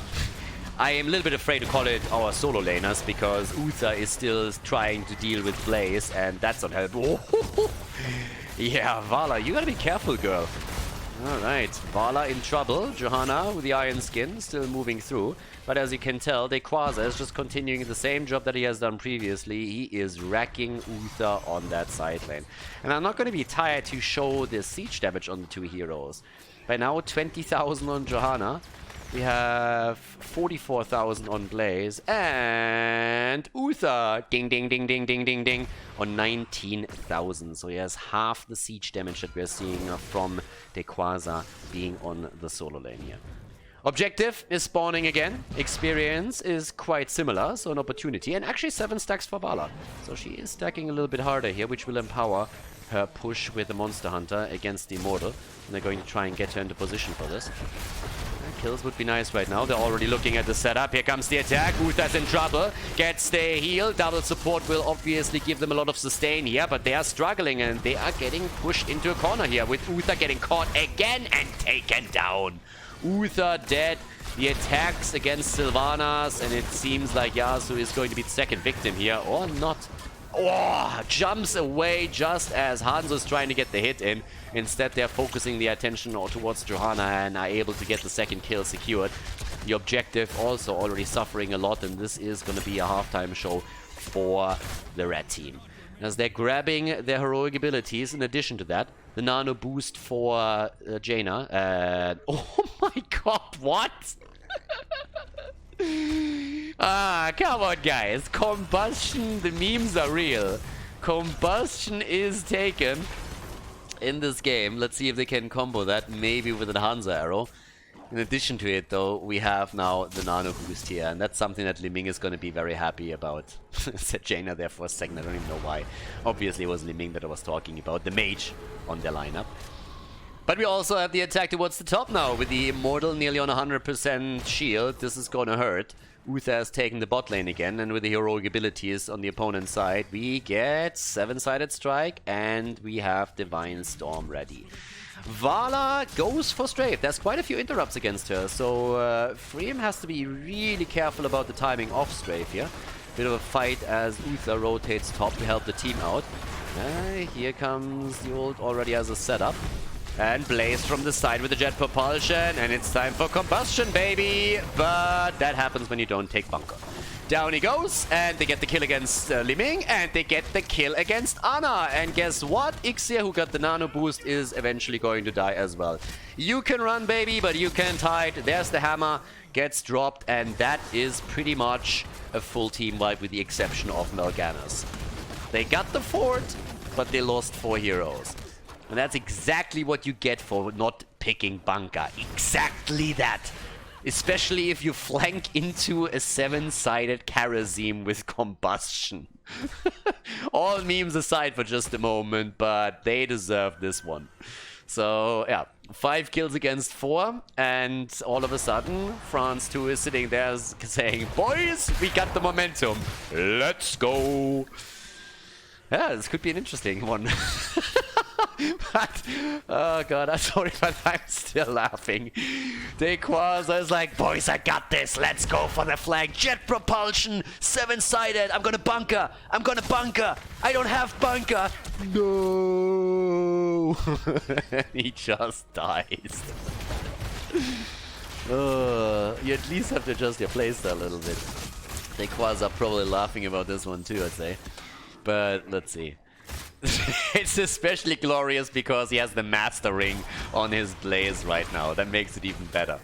I am a little bit afraid to call it our solo laners, because Uther is still trying to deal with Blaze, and that's not helpful. Yeah, Vala, you gotta be careful, girl. Alright, Vala in trouble. Johanna with the iron skin still moving through. But as you can tell, Quasar is just continuing the same job that he has done previously. He is racking Uther on that side lane. And I'm not going to be tired to show the siege damage on the 2 heroes. By now, 20,000 on Johanna. We have 44,000 on Blaze. And Uther, ding, ding, ding, ding, ding, ding, ding, on 19,000. So he has half the siege damage that we're seeing from Quasar being on the solo lane here. Objective is spawning again. Experience is quite similar, so an opportunity. And actually 7 stacks for Vala. So she is stacking a little bit harder here, which will empower her push with the Monster Hunter against the Immortal. And they're going to try and get her into position for this. Kills would be nice right now. They're already looking at the setup. Here comes the attack. Uther's in trouble. Gets the heal. Double support will obviously give them a lot of sustain here, but they are struggling and they are getting pushed into a corner here with Uther getting caught again and taken down. Uther dead. the attacks against Sylvanas, and it seems like Yasuo is going to be the second victim here, or not. Oh, jumps away just as Hanzo is trying to get the hit in. Instead, they're focusing the attention towards Johanna and are able to get the second kill secured. The objective also already suffering a lot, and this is going to be a halftime show for the red team. As they're grabbing their heroic abilities, in addition to that, the nano boost for Jaina. Oh my god, what? Come on, guys. Combustion, the memes are real. Combustion is taken in this game. Let's see if they can combo that, maybe with an Hanzo arrow. In addition to it, though, we have now the nano boost here, and that's something that Li Ming is going to be very happy about. Said Jaina there for a second, I don't even know why. Obviously, it was Li Ming that I was talking about, the mage on their lineup. But we also have the attack towards the top now, with the Immortal nearly on 100% shield. This is going to hurt. Uther has taken the bot lane again, and with the heroic abilities on the opponent's side, we get 7-sided strike, and we have Divine Storm ready. Vala goes for Strafe. There's quite a few interrupts against her, so Freem has to be really careful about the timing of Strafe here. Bit of a fight as Uther rotates top to help the team out. Here comes the ult already as a setup. And Blaze from the side with the jet propulsion, and it's time for combustion, baby! But that happens when you don't take bunker. Down he goes, and they get the kill against Li Ming, and they get the kill against Ana. And guess what? Ixia, who got the nano boost, is eventually going to die as well. You can run, baby, but you can't hide. There's the hammer, gets dropped, and that is pretty much a full team wipe with the exception of Melganas. They got the fort, but they lost 4 heroes. And that's exactly what you get for not picking bunker. Exactly that. Especially if you flank into a 7-sided Kharazim with combustion. All memes aside for just a moment, but they deserve this one. So, yeah, 5 kills against 4, and all of a sudden, France 2 is sitting there saying, boys, we got the momentum. Let's go. Yeah, this could be an interesting one. But, oh god, I'm sorry, but I'm still laughing. Dequaza is like, boys, I got this. Let's go for the flank. Jet propulsion, 7-sided. I'm gonna bunker. I'm gonna bunker. I don't have bunker. No. He just dies. You at least have to adjust your playstyle a little bit. Dequaza probably laughing about this one too, I'd say. But let's see. It's especially glorious because he has the Master Ring on his Blaze right now. That makes it even better.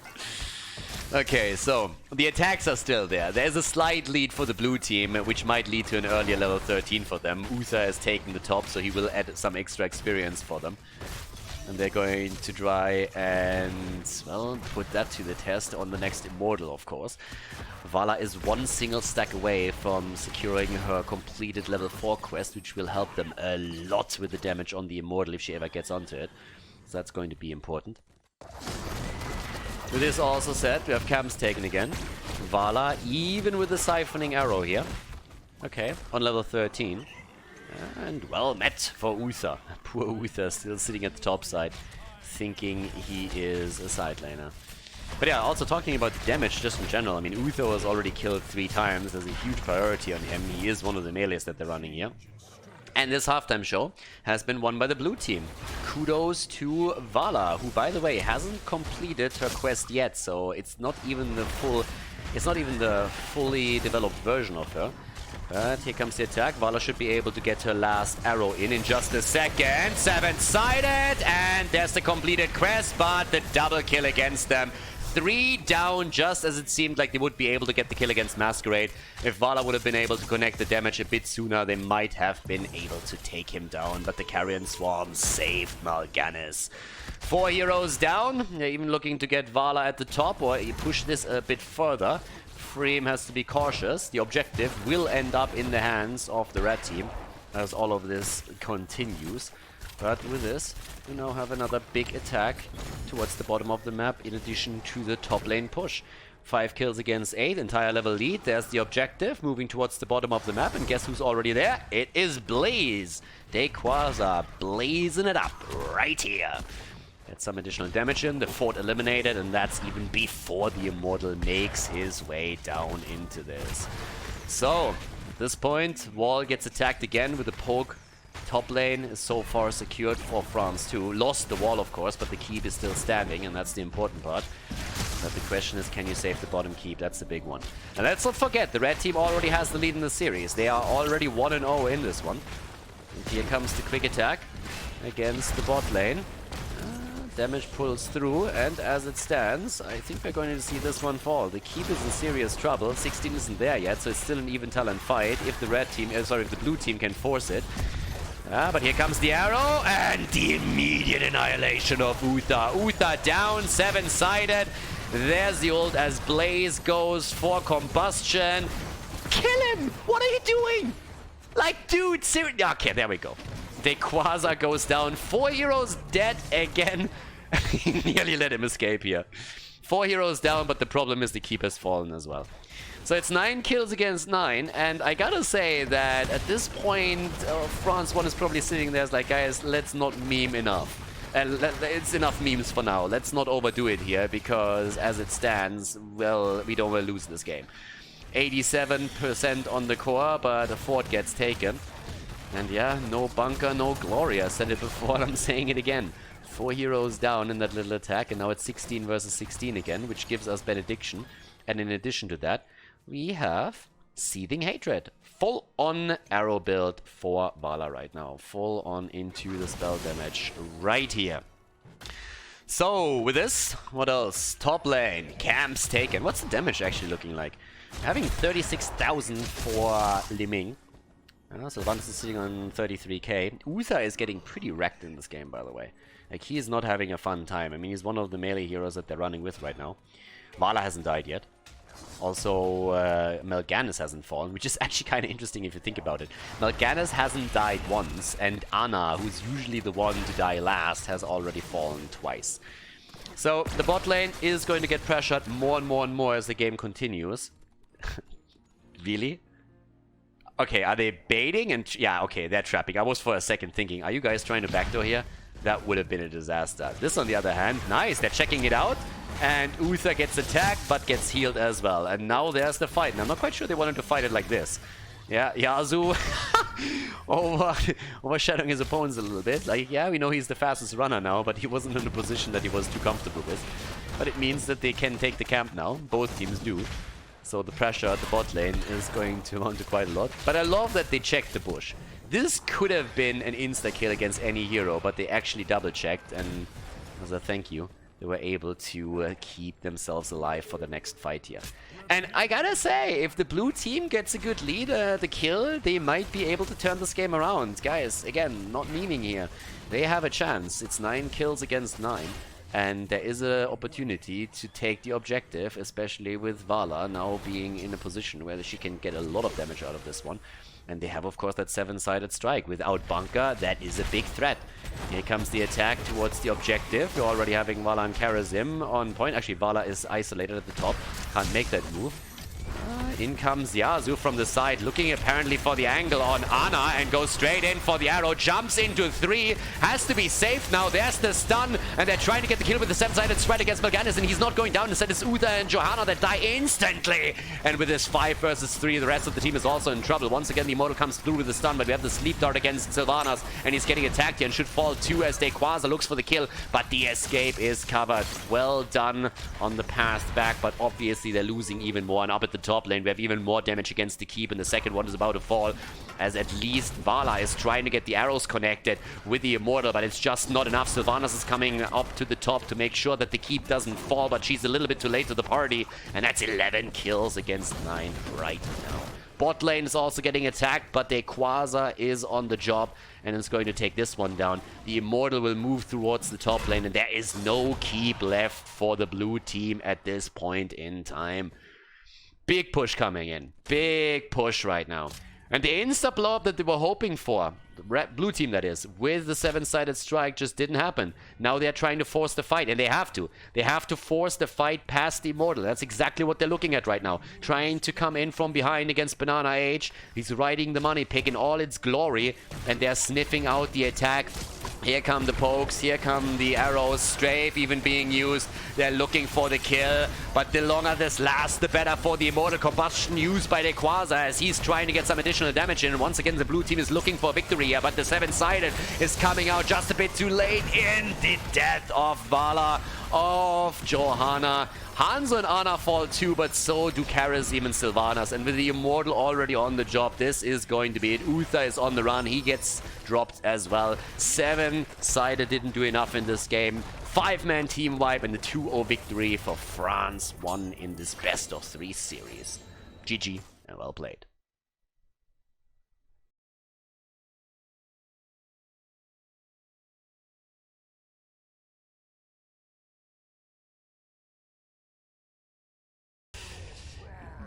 Okay, so the attacks are still there. There's a slight lead for the blue team, which might lead to an earlier level 13 for them. Uther has taken the top, so he will add some extra experience for them. And they're going to try and, well, put that to the test on the next Immortal, of course. Vala is 1 single stack away from securing her completed level 4 quest, which will help them a lot with the damage on the Immortal if she ever gets onto it. So that's going to be important. With this also said, we have camps taken again. Vala, even with the siphoning arrow here. Okay, on level 13. And well met for Uther. Poor Uther still sitting at the top side, thinking he is a side laner. But yeah, also talking about damage just in general, I mean, Uther was already killed 3 times. There's a huge priority on him. He is one of the melees that they're running here. And this halftime show has been won by the blue team. Kudos to Vala, who, by the way, hasn't completed her quest yet, so it's not even the fully developed version of her. But here comes the attack. Vala should be able to get her last arrow in just a second. 7-sided, and there's the completed quest, but the double kill against them. 3 down, just as it seemed like they would be able to get the kill against Masquerade. If Vala would have been able to connect the damage a bit sooner, they might have been able to take him down. But the Carrion Swarm saved Mal'Ganis. 4 heroes down. They're even looking to get Vala at the top, or push this a bit further. Freem has to be cautious. The objective will end up in the hands of the red team as all of this continues. But with this, we now have another big attack towards the bottom of the map in addition to the top lane push. 5 kills against 8, entire level lead. There's the objective, moving towards the bottom of the map. And guess who's already there? It is Blaze. Dequaza blazing it up right here. Get some additional damage in, the fort eliminated, and that's even before the Immortal makes his way down into this. So, at this point, Wall gets attacked again with a poke. Top lane is so far secured for France too. Lost the wall, of course, but the keep is still standing, and that's the important part. But the question is, can you save the bottom keep? That's the big one. And let's not forget, the red team already has the lead in the series. They are already 1-0 in this one. And here comes the quick attack against the bot lane. Damage pulls through, and as it stands, I think we're going to see this one fall. The keep is in serious trouble. 16 isn't there yet, so it's still an even talent fight if the red team, if the blue team can force it. But here comes the arrow, and the immediate annihilation of Uther. Uther down, 7-sided. There's the ult as Blaze goes for combustion. Kill him! What are you doing? Like, dude, seriously. Okay, there we go. The Quasar goes down. 4 heroes dead again. Nearly let him escape here. 4 heroes down, but the problem is the keep has fallen as well. So it's 9 kills against 9, and I gotta say that at this point, France 1 is probably sitting there as like, guys, let's not meme enough. It's enough memes for now. Let's not overdo it here, because as it stands, well, we don't want to lose this game. 87% on the core, but a fort gets taken. And yeah, no bunker, no glory. I said it before and I'm saying it again. 4 heroes down in that little attack, and now it's 16 versus 16 again, which gives us Benediction. And in addition to that, we have Seething Hatred. Full on arrow build for Vala right now. Full on into the spell damage right here. So with this, what else? Top lane, camps taken. What's the damage actually looking like? Having 36,000 for Liming. Sylvanas is sitting on 33k. Uther is getting pretty wrecked in this game, by the way. Like, he is not having a fun time. I mean, he's one of the melee heroes that they're running with right now. Vala hasn't died yet. Also, Melganis hasn't fallen, which is actually kind of interesting if you think about it. Melganis hasn't died once, and Ana, who's usually the one to die last, has already fallen twice. So, the bot lane is going to get pressured more and more and more as the game continues. Really? Okay, are they baiting? And yeah, okay, they're trapping. I was for a second thinking, are you guys trying to backdoor here? That would have been a disaster. This, on the other hand, nice. They're checking it out. And Uther gets attacked, but gets healed as well. And now there's the fight. And I'm not quite sure they wanted to fight it like this. Yeah, Yazu overshadowing his opponents a little bit. Like, yeah, we know he's the fastest runner now, but he wasn't in a position that he was too comfortable with. But it means that they can take the camp now. Both teams do. So the pressure at the bot lane is going to amount to quite a lot. But I love that they checked the bush. This could have been an insta-kill against any hero, but they actually double-checked, and as a thank you, they were able to keep themselves alive for the next fight here. And I gotta say, if the blue team gets a good lead, the kill, they might be able to turn this game around. Guys, again, not memeing here. They have a chance. It's 9 kills against 9. And there is an opportunity to take the objective, especially with Vala now being in a position where she can get a lot of damage out of this one. And they have, of course, that 7-sided strike. Without bunker, that is a big threat. Here comes the attack towards the objective. You're already having Vala and Karazim on point. Actually, Vala is isolated at the top. Can't make that move. In comes Yazu from the side, looking apparently for the angle on Ana, and goes straight in for the arrow. Jumps into 3. Has to be safe now. There's the stun, and they're trying to get the kill with the 7-sided strike against Melganis, and he's not going down. Instead, it's Uther and Johanna that die instantly. And with this 5 versus 3, the rest of the team is also in trouble. Once again, the Immortal comes through with the stun, but we have the sleep dart against Sylvanas, and he's getting attacked here and should fall too as Quasar looks for the kill, but the escape is covered. Well done on the path back, but obviously they're losing even more. And up at the top lane, we have even more damage against the keep, and the second one is about to fall, as at least Vala is trying to get the arrows connected with the Immortal, but it's just not enough. Sylvanas is coming up to the top to make sure that the keep doesn't fall, but she's a little bit too late to the party, and that's 11 kills against 9 right now. Bot lane is also getting attacked, but Quasar is on the job and is going to take this one down. The Immortal will move towards the top lane, and there is no keep left for the blue team at this point in time. Big push coming in. Big push right now. And the insta blow-up that they were hoping for, blue team that is, with the 7-sided strike just didn't happen. Now they're trying to force the fight, and they have to. They have to force the fight past the Immortal. That's exactly what they're looking at right now. Trying to come in from behind against Banana Age. He's riding the money pick in all its glory, and they're sniffing out the attack. Here come the pokes, here come the arrows, strafe even being used. They're looking for the kill, but the longer this lasts, the better for the Immortal Combustion used by the Quasar as he's trying to get some additional damage in. Once again, the blue team is looking for victory here, but the 7-sided is coming out just a bit too late in the death of Vala, of Johanna. Hanzo and Ana fall too, but so do Karazim and Sylvanas. And with the Immortal already on the job, this is going to be it. Uther is on the run. He gets dropped as well. 7-sided didn't do enough in this game. 5-man team wipe and the 2-0 victory for France 1 in this best-of-3 series. GG and well played.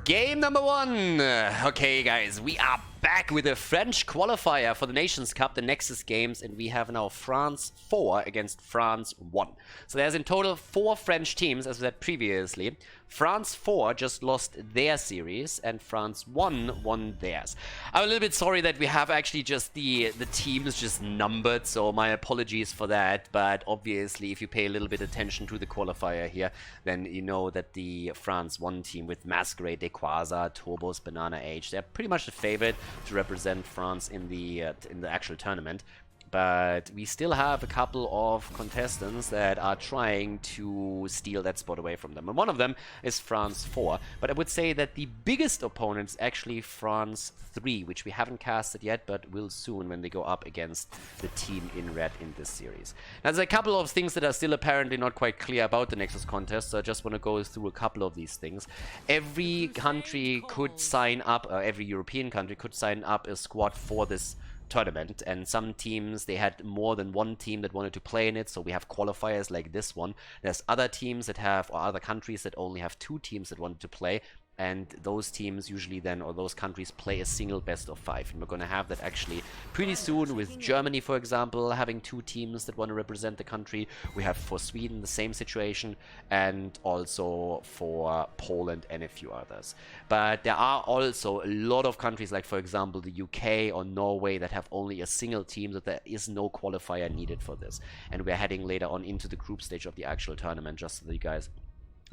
Game number 1. Okay, guys, we are back with a French qualifier for the Nations Cup, the Nexus games, and we have now France 4 against France 1. So there's in total 4 French teams, as we said previously. France 4 just lost their series, and France 1 won theirs. I'm a little bit sorry that we have actually just the teams just numbered, so my apologies for that. But obviously, if you pay a little bit attention to the qualifier here, then you know that the France 1 team with Masquerade, Quasar, Turbos, Banana Age, they're pretty much the favorite to represent France in the actual tournament. But we still have a couple of contestants that are trying to steal that spot away from them. And one of them is France 4. But I would say that the biggest opponent is actually France 3, which we haven't casted yet, but will soon when they go up against the team in red in this series. Now, there's a couple of things that are still apparently not quite clear about the Nexus contest, so I just want to go through a couple of these things. Every country could sign up, every European country could sign up a squad for this tournament, and some teams, they had more than one team that wanted to play in it, so we have qualifiers like this one. There's other teams that have, or other countries that only have 2 teams that wanted to play, and those teams usually then, or those countries, play a single best of 5. And we're going to have that actually pretty soon with Germany, for example, having 2 teams that want to represent the country. We have for Sweden the same situation, and also for Poland and a few others. But there are also a lot of countries, like for example the UK or Norway, that have only a single team, that there is no qualifier needed for this. And we're heading later on into the group stage of the actual tournament, just so that you guys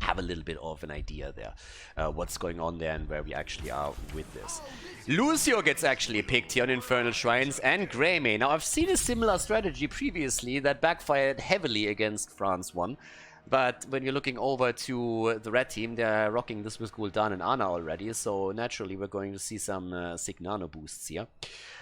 have a little bit of an idea there, what's going on there and where we actually are with this. Lucio gets actually picked here on Infernal Shrines and Greymane. Now, I've seen a similar strategy previously that backfired heavily against France 1. But when you're looking over to the red team, they're rocking this with Gul'dan and Ana already, so naturally we're going to see some sick nano boosts here.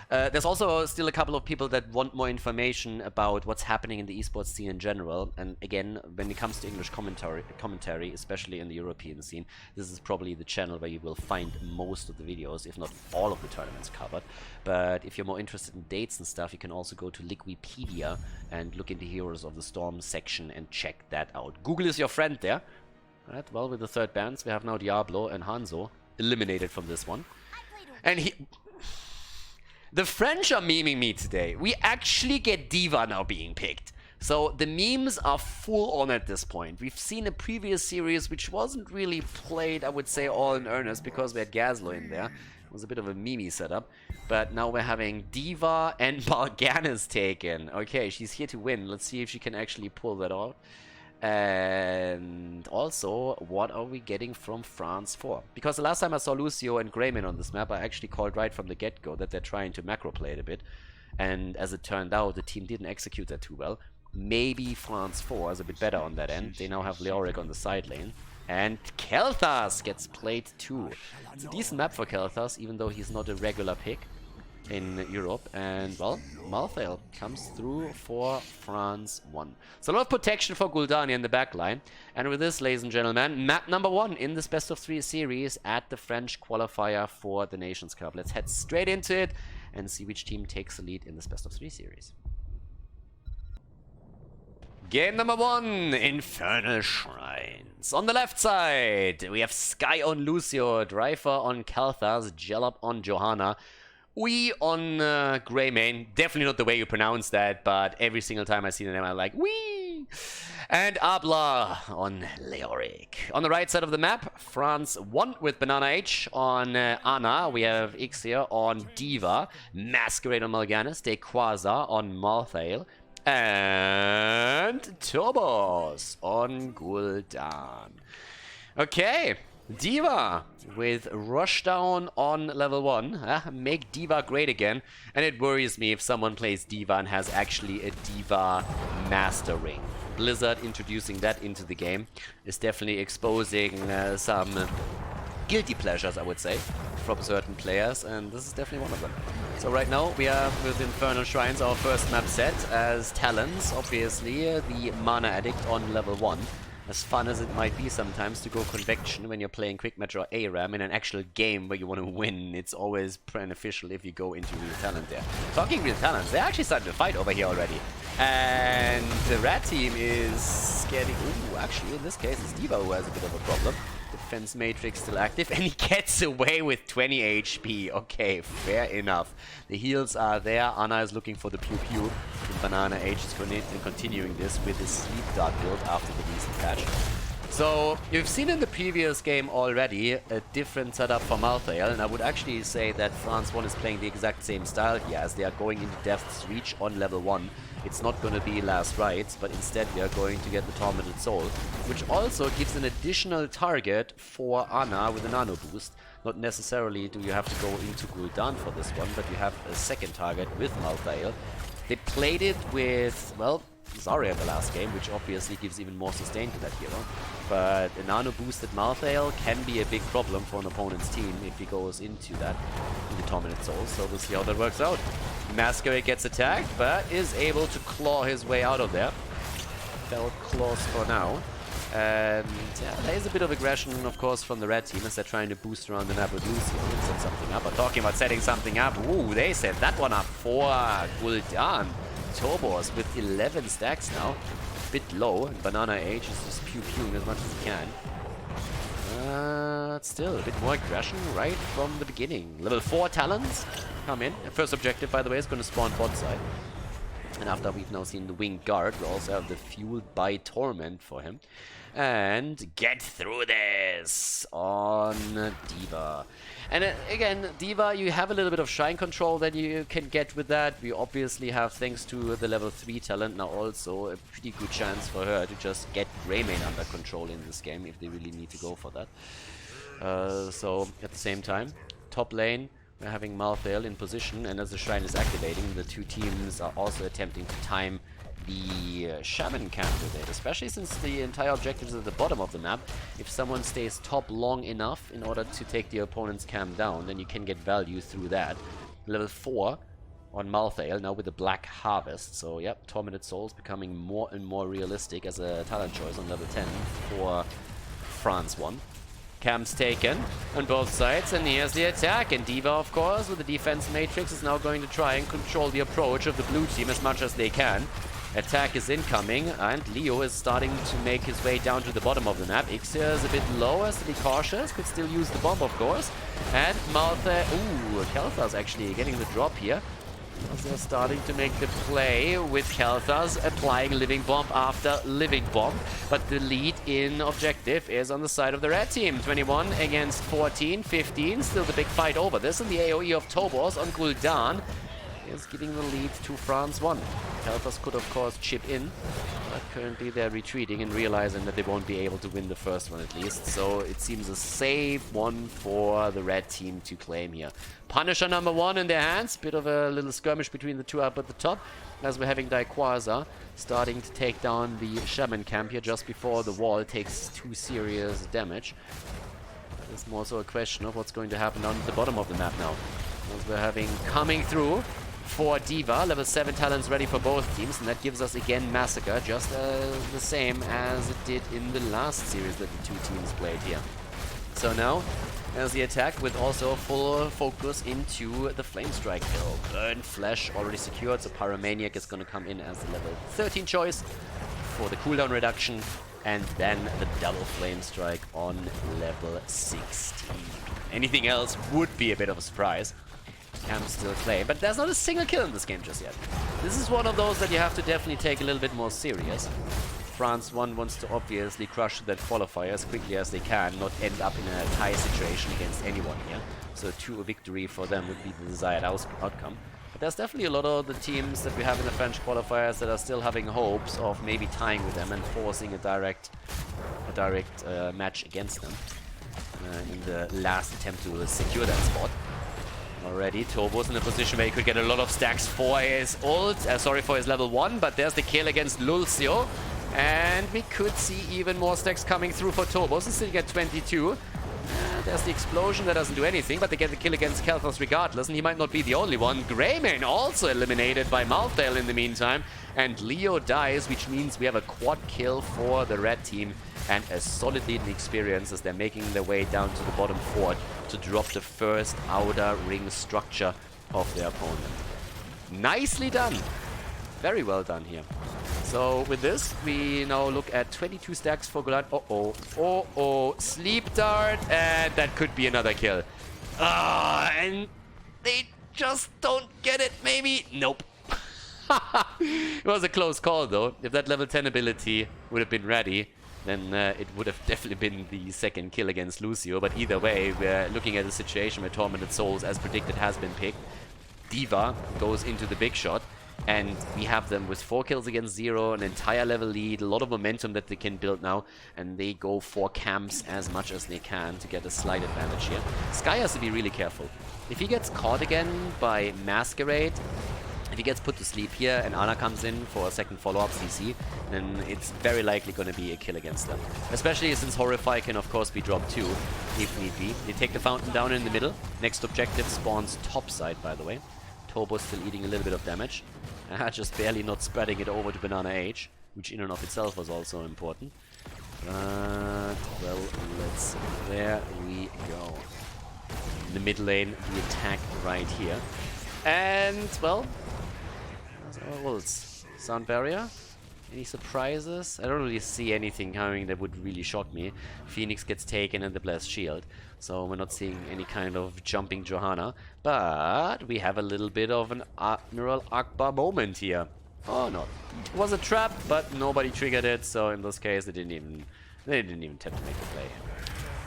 There's also still a couple of people that want more information about what's happening in the esports scene in general. And again, when it comes to English commentary, especially in the European scene, this is probably the channel where you will find most of the videos, if not all of the tournaments covered. But if you're more interested in dates and stuff, you can also go to Liquipedia and look in the Heroes of the Storm section and check that out. Google is your friend there. Right, well, with the third bands, we have now Diablo and Hanzo eliminated from this one. And the French are memeing me today. We actually get D.Va now being picked. So the memes are full on at this point. We've seen a previous series which wasn't really played, I would say, all in earnest, because we had Gazlo in there. It was a bit of a meme setup. But now we're having D.Va and Balganis taken. Okay, she's here to win. Let's see if she can actually pull that off. And also, what are we getting from France 4? Because the last time I saw Lucio and Greymane on this map, I actually called right from the get-go that they're trying to macro play it a bit. And as it turned out, the team didn't execute that too well. Maybe France 4 is a bit better on that end. They now have Leoric on the side lane. And Kel'Thas gets played too. It's a decent map for Kel'Thas, even though he's not a regular pick in Europe. And, well, Malthael comes through for France 1. So a lot of protection for Gul'dan in the backline. And with this, ladies and gentlemen, map number 1 in this best of 3 series at the French qualifier for the Nations Cup. Let's head straight into it and see which team takes the lead in this best of 3 series. Game number 1, Infernal Shrines. On the left side, we have Sky on Lucio, Dreifer on Kel'Thas, Jalop on Johanna, Wee on Greymane. Definitely not the way you pronounce that, but every single time I see the name, I'm like, wee! And Abla on Leoric. On the right side of the map, France 1 with Banana H. On Ana, we have Ixia on Diva. Masquerade on Mal'Ganis. Dequaza on Malthael. And Tobos on Gul'dan. Okay, Diva with Rushdown on level 1. Make Diva great again. And it worries me if someone plays Diva and has actually a Diva Master Ring. Blizzard introducing that into the game is definitely exposing some guilty pleasures, I would say, from certain players, and this is definitely one of them. So right now we are with Infernal Shrines, our first map set as Talons, obviously the Mana Addict on level 1. As fun as it might be sometimes to go Convection when you're playing Quick Match or ARAM in an actual game where you want to win, it's always beneficial if you go into Real Talent there. Talking Real Talents, they're actually starting to fight over here already. And the red team is getting... Ooh, actually in this case it's Diva who has a bit of a problem. Defense Matrix still active, and he gets away with 20 HP. Okay, fair enough. The heals are there. Ana is looking for the Pew Pew. And Banana H is continuing this with his Sleep Dart build after the recent patch. So, you've seen in the previous game already a different setup for Malthael, and I would actually say that France 1 is playing the exact same style here, as they are going into Death's Reach on level 1. It's not going to be Last Rites, but instead we are going to get the Tormented Soul, which also gives an additional target for Ana with a nano boost. Not necessarily do you have to go into Gul'dan for this one, but you have a second target with Malthael. They played it with, well, Zarya the last game, which obviously gives even more sustain to that hero. But a nano boosted Malthael can be a big problem for an opponent's team if he goes into that, in the Tormented Soul. So we'll see how that works out. Masquerade gets attacked, but is able to claw his way out of there. Felt claws for now. And yeah, there is a bit of aggression, of course, from the red team as they're trying to boost around the map with Lucio and set something up. But talking about setting something up, ooh, they set that one up for Gul'dan. Tobos with 11 stacks now. A bit low, and Banana H is just pew-pewing as much as he can. Still, a bit more aggression right from the beginning. Level 4 Talons come in. First objective, by the way, is going to spawn bot side. And after we've now seen the Winged Guard, we also have the Fueled by Torment for him. And get through this on Diva. And again, Diva, you have a little bit of Shrine control that you can get with that. We obviously have, thanks to the level 3 talent, now also a pretty good chance for her to just get Greymane under control in this game if they really need to go for that. So, at the same time, top lane, we're having Malthael in position, and as the Shrine is activating, the two teams are also attempting to time the Shaman camp with it, especially since the entire objective is at the bottom of the map. If someone stays top long enough in order to take the opponent's camp down, then you can get value through that. Level 4 on Malthael, now with the Black Harvest. So, yep, Tormented Souls becoming more and more realistic as a talent choice on level 10 for France 1. Camps taken on both sides, and here's the attack. And Diva, of course, with the defense matrix, is now going to try and control the approach of the blue team as much as they can. Attack is incoming, and Leo is starting to make his way down to the bottom of the map. Ixia is a bit low, has to be cautious, could still use the bomb, of course. And Malthael, ooh, Khaldor's actually getting the drop here. As they're starting to make the play with Khaldor's applying Living Bomb after Living Bomb. But the lead in objective is on the side of the red team. 21 against 14, 15. Still the big fight over this. And the AoE of Tobos on Gul'dan is giving the lead to France 1. Khaldor's could, of course, chip in. But currently they're retreating and realizing that they won't be able to win the first one at least. So it seems a safe one for the red team to claim here. Punisher number 1 in their hands. Bit of a little skirmish between the two up at the top. As we're having Daikwaza starting to take down the Shaman camp here just before the wall takes 2 serious damage. It's more so a question of what's going to happen down at the bottom of the map now. As we're having coming through for Diva, level 7 talents ready for both teams, and that gives us again Massacre, just the same as it did in the last series that the two teams played here. So now, as the attack with also full focus into the Flame Strike build. Burn Flesh already secured, so Pyromaniac is going to come in as the level 13 choice for the cooldown reduction, and then the double Flame Strike on level 16. Anything else would be a bit of a surprise. Camps still claim, but there's not a single kill in this game just yet. This is one of those that you have to definitely take a little bit more serious. France 1 wants to obviously crush that qualifier as quickly as they can, not end up in a tie situation against anyone here. So a victory for them would be the desired outcome. But there's definitely a lot of the teams that we have in the French qualifiers that are still having hopes of maybe tying with them and forcing a direct match against them in the last attempt to secure that spot. Already, Tobo's in a position where he could get a lot of stacks for his ult, for his level 1, but there's the kill against Lulcio. And we could see even more stacks coming through for Tobos. He's sitting at 22. There's the explosion that doesn't do anything, but they get the kill against Khaldor regardless, and he might not be the only one. Greymane also eliminated by Malthael in the meantime, and Leo dies, which means we have a quad kill for the red team and a solid leading experience as they're making their way down to the bottom fort to drop the first outer ring structure of their opponent. Nicely done. Very well done here. So with this, we now look at 22 stacks for Golan. Sleep Dart, and that could be another kill. And they just don't get it, maybe? Nope. It was a close call, though. If that level 10 ability would have been ready, then it would have definitely been the second kill against Lucio. But either way, we're looking at a situation where Tormented Souls, as predicted, has been picked. D.Va goes into the big shot. And we have them with 4 kills against 0, an entire level lead, a lot of momentum that they can build now. And they go for camps as much as they can to get a slight advantage here. Sky has to be really careful. If he gets caught again by Masquerade, if he gets put to sleep here and Ana comes in for a second follow-up CC, then it's very likely going to be a kill against them. Especially since Horrify can of course be dropped too, if need be. They take the fountain down in the middle. Next objective spawns top side, by the way. Tobo's still eating a little bit of damage. Just barely not spreading it over to Banana H, which in and of itself was also important. But, well, there we go. In the mid lane, the attack right here. And, well, ults. Sound barrier? Any surprises? I don't really see anything coming that would really shock me. Phoenix gets taken and the Blessed Shield. So we're not seeing any kind of jumping Johanna. But we have a little bit of an Admiral Akbar moment here. Oh no. It was a trap, but nobody triggered it. So in this case, they didn't even attempt to make the play.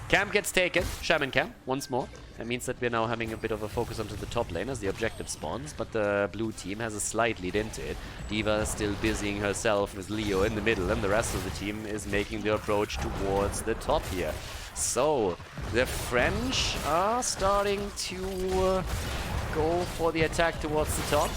Camp gets taken. Shaman Camp once more. That means that we're now having a bit of a focus onto the top lane as the objective spawns, but the blue team has a slight lead into it. D.Va is still busying herself with Leo in the middle, and the rest of the team is making the approach towards the top here. So, the French are starting to go for the attack towards the top.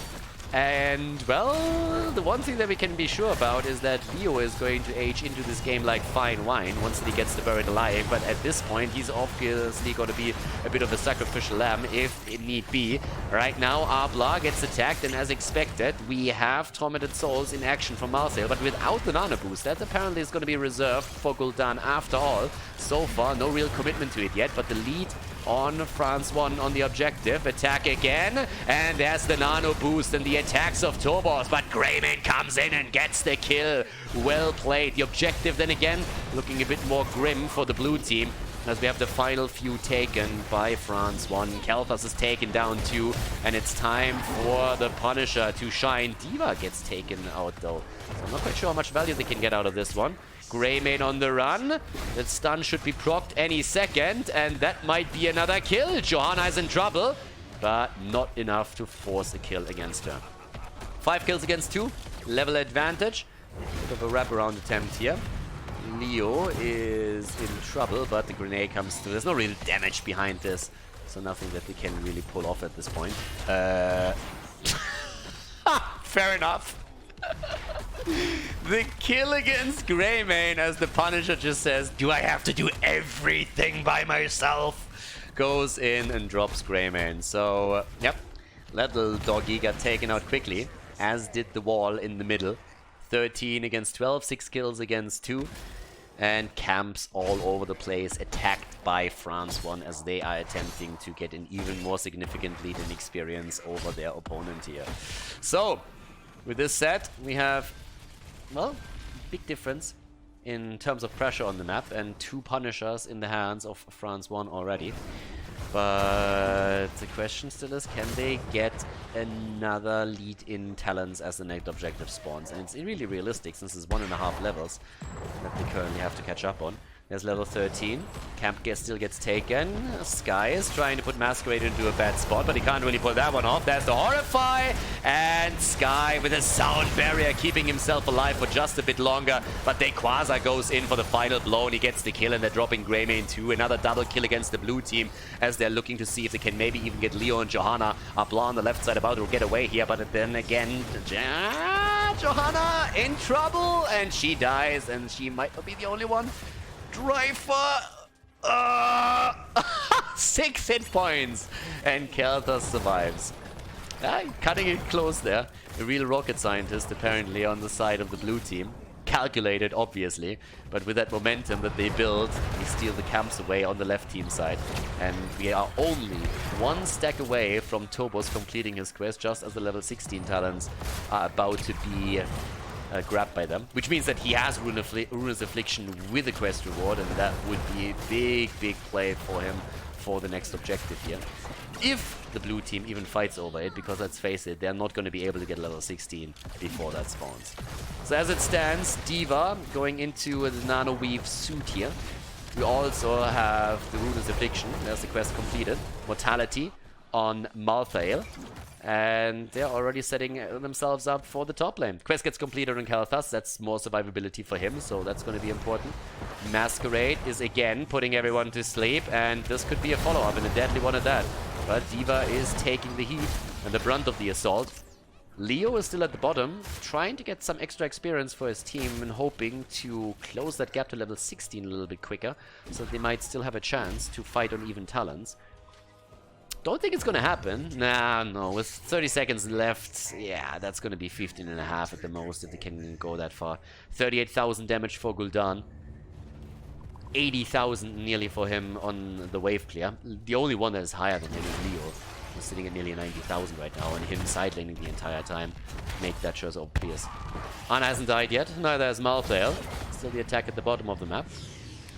And, well, the one thing that we can be sure about is that Leo is going to age into this game like fine wine once he gets the Buried Alive. But at this point, he's obviously going to be a bit of a sacrificial lamb if it need be. Right now, Arbla gets attacked, and as expected, we have Tormented Souls in action from Malthael, but without the Nano boost. That apparently is going to be reserved for Gul'dan after all. So far, no real commitment to it yet, but the lead on France 1 on the objective. Attack again, and there's the Nano boost and the attacks of Tobos, but Greymane comes in and gets the kill. Well played. The objective then again looking a bit more grim for the blue team as we have the final few taken by France 1. Khaldor is taken down too, and it's time for the Punisher to shine. D.Va gets taken out though, so I'm not quite sure how much value they can get out of this one. Greymane on the run. That stun should be procced any second, and that might be another kill. Johanna is in trouble, but not enough to force a kill against her. 5 kills against 2, level advantage. Bit of a wraparound attempt here. Leo is in trouble, but the grenade comes through. There's no real damage behind this, so nothing that they can really pull off at this point. Fair enough. The kill against Greymane, as the Punisher just says, "Do I have to do everything by myself?" Goes in and drops Greymane. So, yep, little doggy got taken out quickly, as did the wall in the middle. 13 against 12, 6 kills against 2. And camps all over the place, attacked by France 1 as they are attempting to get an even more significant lead in experience over their opponent here. So, with this said, we have, well, big difference in terms of pressure on the map and 2 Punishers in the hands of France 1 already. But the question still is, can they get another lead in talents as the next objective spawns? And it's really realistic since it's 1.5 levels that they currently have to catch up on. There's level 13. Camp still gets taken. Sky is trying to put Masquerade into a bad spot, but he can't really pull that one off. There's the Horrify, and Sky with a sound barrier keeping himself alive for just a bit longer. But Quasar goes in for the final blow, and he gets the kill, and they're dropping Greymane too. Another double kill against the blue team as they're looking to see if they can maybe even get Leo and Johanna. Blanc on the left side about to get away here, but then again, Johanna in trouble, and she dies, and she might not be the only one. Driver! 6 hit points! And Khaldor survives. Cutting it close there. A real rocket scientist apparently on the side of the blue team. Calculated, obviously. But with that momentum that they build, they steal the camps away on the left team side. And we are only 1 stack away from Tobos completing his quest, just as the level 16 talents are about to be grabbed by them, which means that he has Ruinous Affliction with a quest reward, and that would be a big play for him for the next objective here. If the blue team even fights over it, because let's face it, they're not going to be able to get level 16 before that spawns. So as it stands, D.Va going into the Nano Weave suit here. We also have the Ruinous Affliction. There's the quest completed. Mortality on Malthael. And they're already setting themselves up for the top lane. Quest gets completed on Kalthas. That's more survivability for him, so that's going to be important. Masquerade is again putting everyone to sleep, and this could be a follow-up and a deadly one at that. But D.Va is taking the heat and the brunt of the assault. Leo is still at the bottom, trying to get some extra experience for his team and hoping to close that gap to level 16 a little bit quicker, so they might still have a chance to fight on even talents. Don't think it's gonna happen. Nah, no. With 30 seconds left, yeah, that's gonna be 15.5 at the most if they can go that far. 38,000 damage for Gul'dan. 80,000 nearly for him on the wave clear. The only one that is higher than him is Leo. He's sitting at nearly 90,000 right now, and him side laning the entire time. Make that sure so obvious. Ana hasn't died yet, neither has Malthael. Still the attack at the bottom of the map.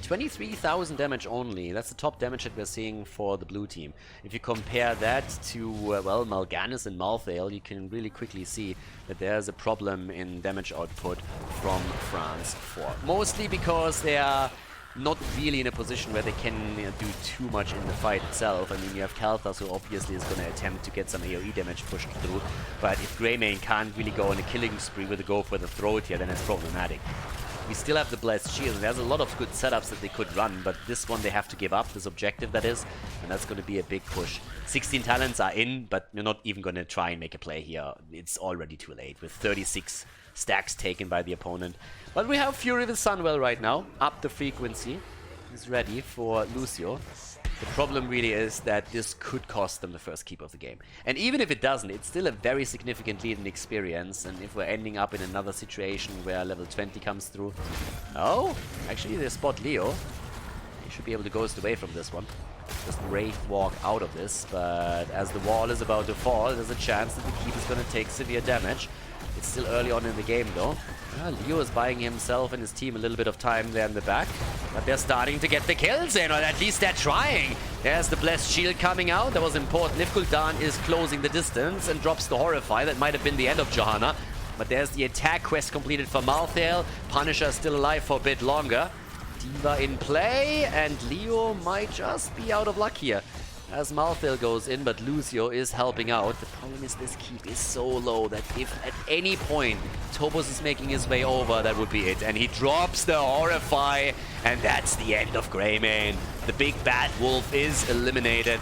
23,000 damage only. That's the top damage that we're seeing for the blue team. If you compare that to, well, Mal'Ganis and Malthael, you can really quickly see that there's a problem in damage output from France 4. Mostly because they are not really in a position where they can do too much in the fight itself. I mean, you have Kalthas, who obviously is going to attempt to get some AoE damage pushed through. But if Greymane can't really go on a killing spree with a go for the throat here, then it's problematic. We still have the Blessed Shield, and there's a lot of good setups that they could run, but this one they have to give up, this objective that is, and that's going to be a big push. 16 talents are in, but you're not even going to try and make a play here. It's already too late, with 36 stacks taken by the opponent. But we have Fury with Sunwell right now, up the frequency. He's ready for Lucio. The problem really is that this could cost them the first keep of the game. And even if it doesn't, it's still a very significant lead in experience. And if we're ending up in another situation where level 20 comes through... Oh, actually they spot Leo. He should be able to ghost away from this one. Just Wraith walk out of this. But as the wall is about to fall, there's a chance that the keep is going to take severe damage. It's still early on in the game though. Leo is buying himself and his team a little bit of time there in the back. But they're starting to get the kills in, or at least they're trying. There's the Blessed Shield coming out. That was important. If Gul'dan is closing the distance and drops the Horrify, that might have been the end of Johanna. But there's the attack quest completed for Malthael. Punisher still alive for a bit longer. D.Va in play, and Leo might just be out of luck here as Malthael goes in, but Lucio is helping out. The problem is this keep is so low that if at any point Tobos is making his way over, that would be it. And he drops the Horrify, and that's the end of Greymane. The big bad wolf is eliminated.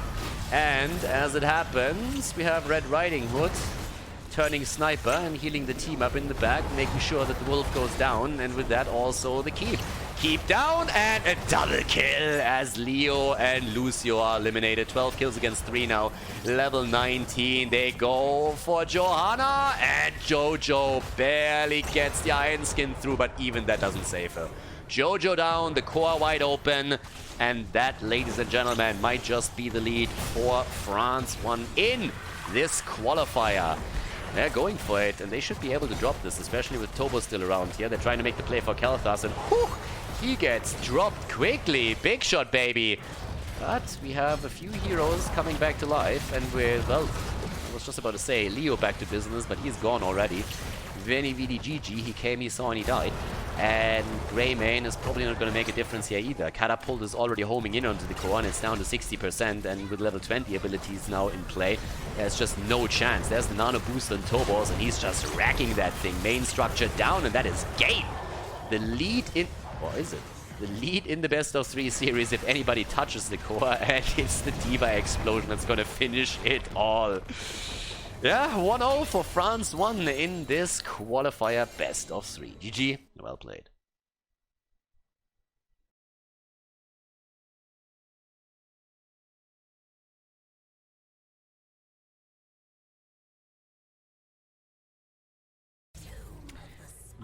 And as it happens, we have Red Riding Hood turning sniper and healing the team up in the back, making sure that the wolf goes down, and with that also the keep. Keep down, and a double kill as Leo and Lucio are eliminated. 12 kills against 3 now. Level 19, they go for Johanna, and Jojo barely gets the Iron Skin through, but even that doesn't save her. Jojo down, the core wide open, and that, ladies and gentlemen, might just be the lead for France 1 in this qualifier. They're going for it, and they should be able to drop this, especially with Tobo still around here. They're trying to make the play for Kalthas, and whew, he gets dropped quickly. Big shot, baby. But we have a few heroes coming back to life, and we're, well, I was just about to say Leo back to business, but he's gone already. Veni Vidi Gigi, he came, he saw, and he died. And Greymane is probably not going to make a difference here either. Catapult is already homing in onto the core, and it's down to 60%, and with level 20 abilities now in play, there's just no chance. There's the Nano Boost on Tobos, and he's just racking that thing. Main structure down, and that is game! The lead in... Or is it? The lead in the best of 3 series, if anybody touches the core, and it's the D.Va explosion that's going to finish it all. Yeah, 1-0 for France 1 in this qualifier best of 3. GG, well played.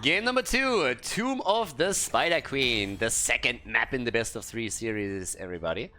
Game number 2, Tomb of the Spider Queen, the second map in the best of 3 series, everybody.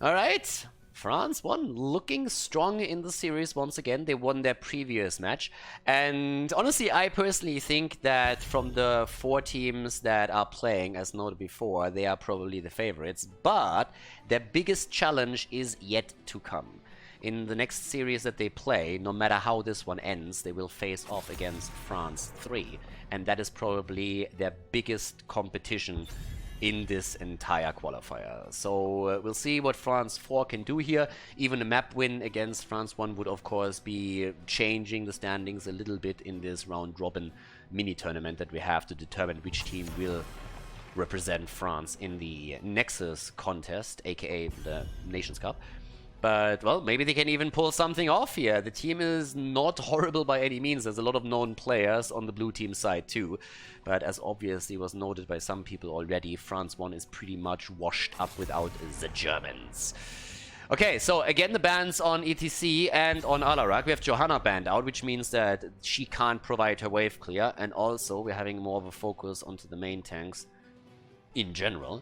Alright. France won, looking strong in the series once again. They won their previous match. And honestly, I personally think that from the 4 teams that are playing, as noted before, they are probably the favorites. But their biggest challenge is yet to come. In the next series that they play, no matter how this one ends, they will face off against France 3. And that is probably their biggest competition in this entire qualifier. So we'll see what France 4 can do here. Even a map win against France 1 would of course be changing the standings a little bit in this round robin mini tournament that we have to determine which team will represent France in the Nexus contest, aka the Nations Cup. But, well, maybe they can even pull something off here. The team is not horrible by any means. There's a lot of known players on the blue team side too. But as obviously was noted by some people already, France 1 is pretty much washed up without the Germans. Okay, so again the bans on ETC and on Alarak. We have Johanna banned out, which means that she can't provide her wave clear. And also we're having more of a focus onto the main tanks in general.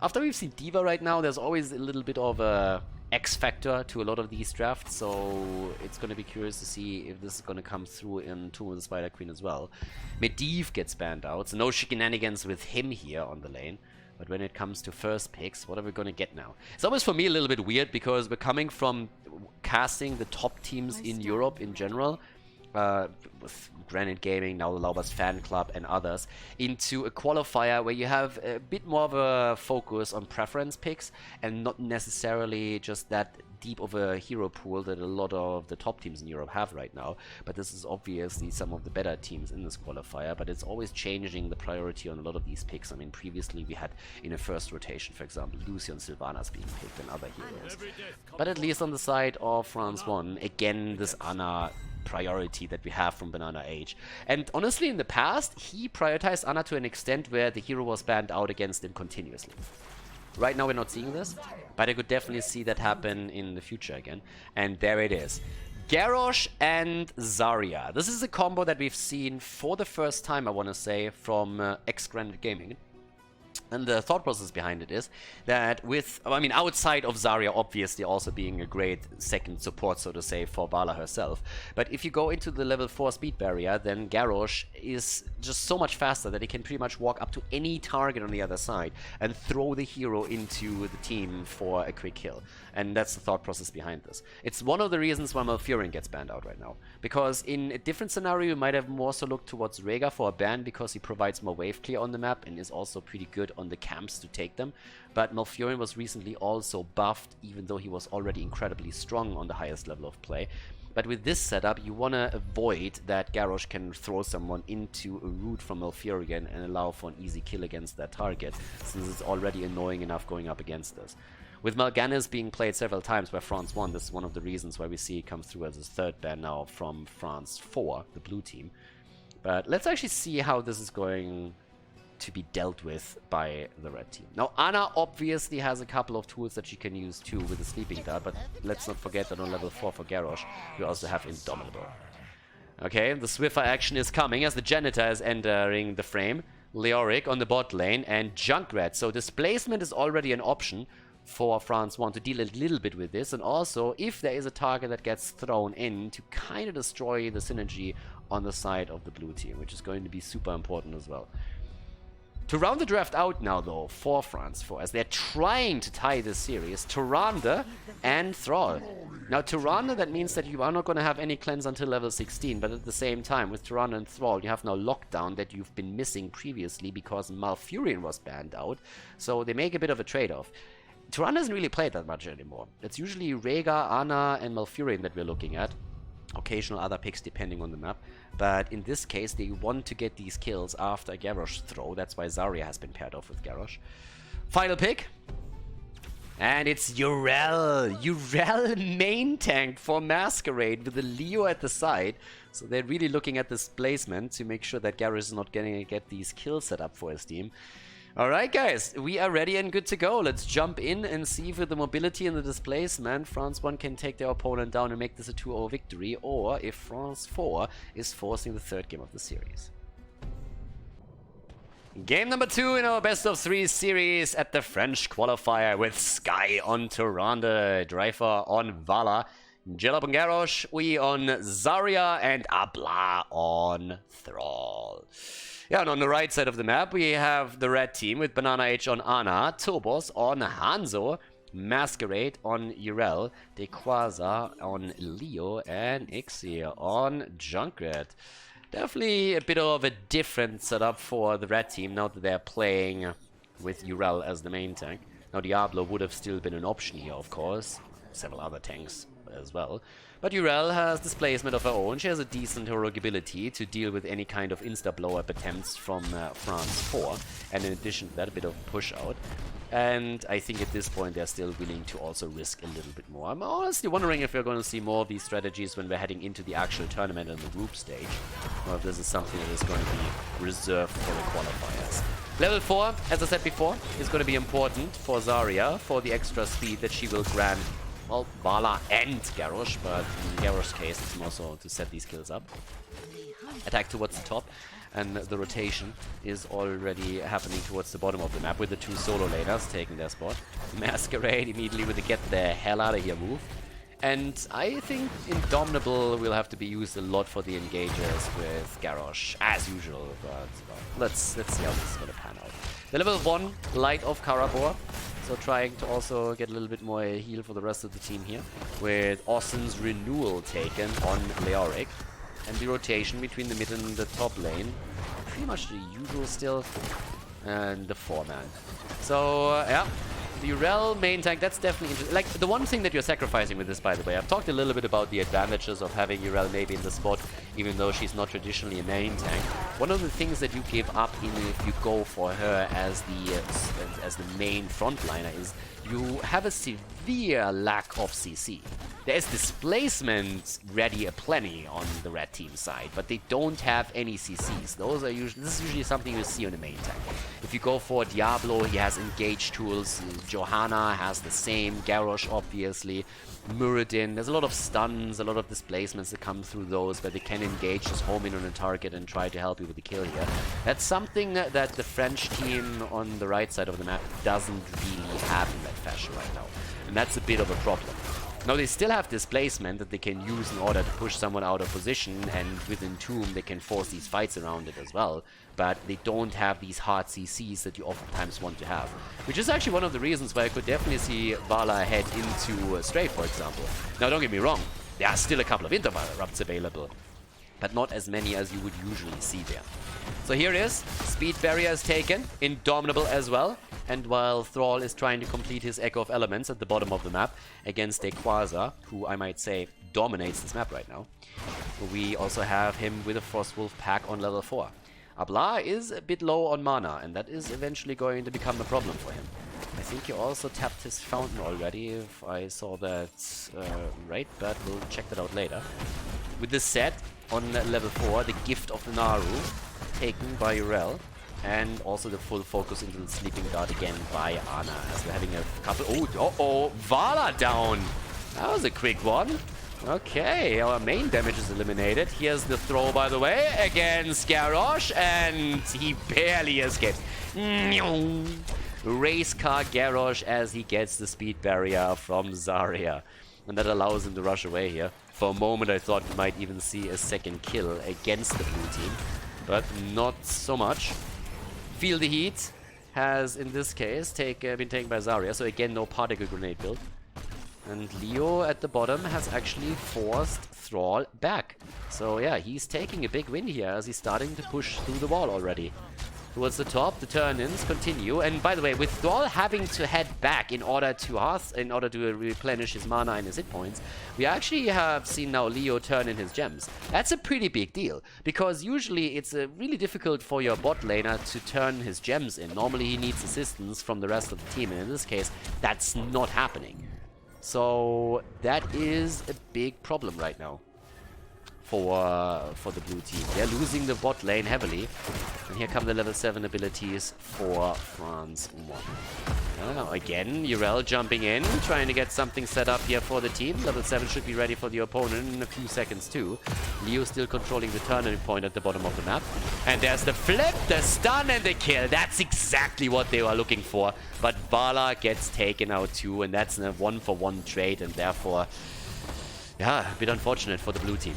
After we've seen D.Va right now, there's always a little bit of a X factor to a lot of these drafts, so it's going to be curious to see if this is going to come through in Tomb of the Spider Queen as well. Medivh gets banned out, so no shenanigans with him here on the lane. But when it comes to first picks, what are we going to get now? It's almost for me a little bit weird, because we're coming from casting the top teams in Europe in general, with Granite Gaming, now the Laubers Fan Club and others, into a qualifier where you have a bit more of a focus on preference picks and not necessarily just that deep of a hero pool that a lot of the top teams in Europe have right now. But this is obviously some of the better teams in this qualifier, but it's always changing the priority on a lot of these picks. I mean, previously we had in a first rotation, for example, Lucio and Sylvanas being picked and other heroes. But at least on the side of France 1, again, this Ana priority that we have from Banana Age. And honestly, in the past, he prioritized Ana to an extent where the hero was banned out against him continuously. Right now we're not seeing this, but I could definitely see that happen in the future again. And there it is. Garrosh and Zarya. This is a combo that we've seen for the first time, I want to say, from Granite Gaming. And the thought process behind it is that with, I mean, outside of Zarya obviously also being a great second support, so to say, for Vala herself. But if you go into the level 4 speed barrier, then Garrosh is just so much faster that he can pretty much walk up to any target on the other side and throw the hero into the team for a quick kill. And that's the thought process behind this. It's one of the reasons why Malfurion gets banned out right now. Because in a different scenario, you might have more so looked towards Rhaegar for a ban, because he provides more wave clear on the map and is also pretty good on the camps to take them. But Malfurion was recently also buffed, even though he was already incredibly strong on the highest level of play. But with this setup, you want to avoid that Garrosh can throw someone into a route from Malfurion and allow for an easy kill against that target, since it's already annoying enough going up against this. With Mal'Ganis being played several times by France 1, this is one of the reasons why we see it come through as his third ban now from France 4, the blue team. But let's actually see how this is going to be dealt with by the red team. Now, Ana obviously has a couple of tools that she can use too with the Sleeping Dart, but let's not forget that on level 4 for Garrosh, we also have Indomitable. Okay, the Swiffer action is coming as the Janitor is entering the frame. Leoric on the bot lane and Junkrat. So displacement is already an option for France 1 to deal a little bit with this, and also if there is a target that gets thrown in, to kind of destroy the synergy on the side of the blue team, which is going to be super important as well. To round the draft out now, though, for France 4, as they're trying to tie this series, Tyrande and Thrall. Now, Tyrande, that means that you are not going to have any cleanse until level 16, but at the same time, with Tyrande and Thrall, you have now lockdown that you've been missing previously because Malfurion was banned out, so they make a bit of a trade-off. Tyrande doesn't really play that much anymore. It's usually Rhaegar, Anna, and Malfurion that we're looking at. Occasional other picks depending on the map. But in this case, they want to get these kills after a Garrosh throw. That's why Zarya has been paired off with Garrosh. Final pick. And it's Yrel. Yrel main tank for Masquerade with the Leo at the side. So they're really looking at this placement to make sure that Garrosh is not going to get these kills set up for his team. Alright guys, we are ready and good to go. Let's jump in and see if with the mobility and the displacement, France 1 can take their opponent down and make this a 2-0 victory, or if France 4 is forcing the third game of the series. Game number 2 in our best of 3 series at the French Qualifier with Sky on Tyrande, Dreifer on Vala, Jelab on Garrosh, Ui on Zarya, and Abla on Thrall. Yeah, and on the right side of the map, we have the red team with Banana H on Ana, Tobos on Hanzo, Masquerade on Yrel, Dequaza on Leo, and Ixir on Junkrat. Definitely a bit of a different setup for the red team now that they're playing with Yrel as the main tank. Now, Diablo would have still been an option here, of course. Several other tanks as well. But Yrel has displacement of her own. She has a decent heroic ability to deal with any kind of insta-blow-up attempts from France 4. And in addition to that, a bit of push-out. And I think at this point they're still willing to also risk a little bit more. I'm honestly wondering if we're going to see more of these strategies when we're heading into the actual tournament in the group stage. Or if this is something that is going to be reserved for the qualifiers. Level 4, as I said before, is going to be important for Zarya for the extra speed that she will grant, well, Vala and Garrosh, but in Garrosh's case it's more so to set these kills up. Attack towards the top, and the rotation is already happening towards the bottom of the map with the 2 solo laners taking their spot. Masquerade immediately with the get the hell out of here move. And I think Indomitable will have to be used a lot for the engagers with Garrosh, as usual, but well, let's see how this is going to pan out. The level 1 light of Karabor, so trying to also get a little bit more heal for the rest of the team here, with Austin's Renewal taken on Leoric, and the rotation between the mid and the top lane, pretty much the usual still, and the 4-man. So, yeah. The Yrel main tank, that's definitely interesting. Like, the one thing that you're sacrificing with this, by the way, I've talked a little bit about the advantages of having Yrel maybe in the spot, even though she's not traditionally a main tank. One of the things that you give up in if you go for her as the main frontliner is you have a severe lack of CC. There's displacement ready aplenty on the red team side, but they don't have any CCs. Those are usually, this is usually something you see on the main tank. If you go for Diablo, he has engage tools. Johanna has the same. Garrosh, obviously. Muradin, there's a lot of stuns, a lot of displacements that come through those where they can engage, just home in on a target and try to help you with the kill here. That's something that the French team on the right side of the map doesn't really have in that fashion right now. And that's a bit of a problem. Now they still have displacement that they can use in order to push someone out of position, and with Entomb they can force these fights around it as well, but they don't have these hard CCs that you oftentimes want to have. Which is actually one of the reasons why I could definitely see Vala head into Stray, for example. Now don't get me wrong, there are still a couple of interrupts available, but not as many as you would usually see there. So here it is, speed barrier is taken, Indomitable as well, and while Thrall is trying to complete his Echo of Elements at the bottom of the map against Dequaza, who I might say dominates this map right now, we also have him with a Frostwolf pack on level 4. Abla is a bit low on mana, and that is eventually going to become a problem for him. I think he also tapped his fountain already, if I saw that right, but we'll check that out later. With this set on level 4, the Gift of the Naru, taken by Yrel, and also the full focus into the Sleeping Guard again by Ana, as we're having a couple... Oh, Vala down! That was a quick one. Okay, our main damage is eliminated. Here's the throw, by the way, against Garrosh, and he barely escapes. Race car Garrosh as he gets the speed barrier from Zarya. And that allows him to rush away here. For a moment I thought we might even see a second kill against the blue team, but not so much. Feel the Heat has, in this case, been taken by Zarya. So again, no particle grenade build. And Leo at the bottom has actually forced Thrall back. So yeah, he's taking a big win here as he's starting to push through the wall already. Towards the top, the turn-ins continue. And by the way, with Thrall having to head back in order to replenish his mana and his hit points, we actually have seen now Leo turn in his gems. That's a pretty big deal, because usually it's really difficult for your bot laner to turn his gems in. Normally he needs assistance from the rest of the team, and in this case, that's not happening. So that is a big problem right now for the blue team. They're losing the bot lane heavily. And here come the level 7 abilities for France 1. Again, Yrel jumping in, trying to get something set up here for the team. Level 7 should be ready for the opponent in a few seconds too. Leo still controlling the turning point at the bottom of the map. And there's the flip, the stun, and the kill. That's exactly what they were looking for. But Vala gets taken out too, and that's a 1-for-1 trade, and therefore, yeah, a bit unfortunate for the blue team.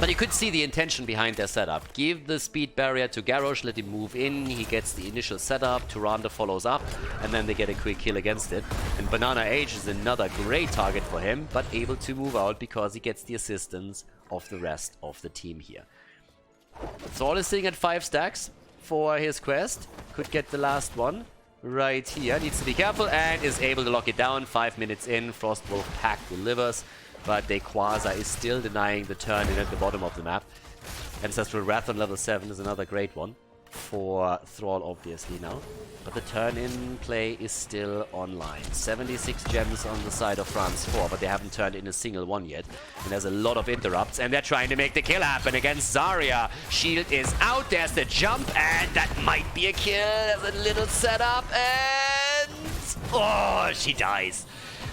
But you could see the intention behind their setup. Give the speed barrier to Garrosh, let him move in, he gets the initial setup, Tyrande follows up, and then they get a quick kill against it. And Banana Age is another great target for him, but able to move out because he gets the assistance of the rest of the team here. Thrall is sitting at 5 stacks for his quest. Could get the last one right here. Needs to be careful and is able to lock it down. 5 minutes in, Frostwolf pack delivers. But Quasar is still denying the turn in at the bottom of the map. Ancestral Wrath on level 7 is another great one for Thrall, obviously, now. But the turn-in play is still online. 76 gems on the side of France 4, but they haven't turned in a single one yet. And there's a lot of interrupts, and they're trying to make the kill happen against Zarya. Shield is out, there's the jump, and that might be a kill. There's a little setup, and... oh, she dies.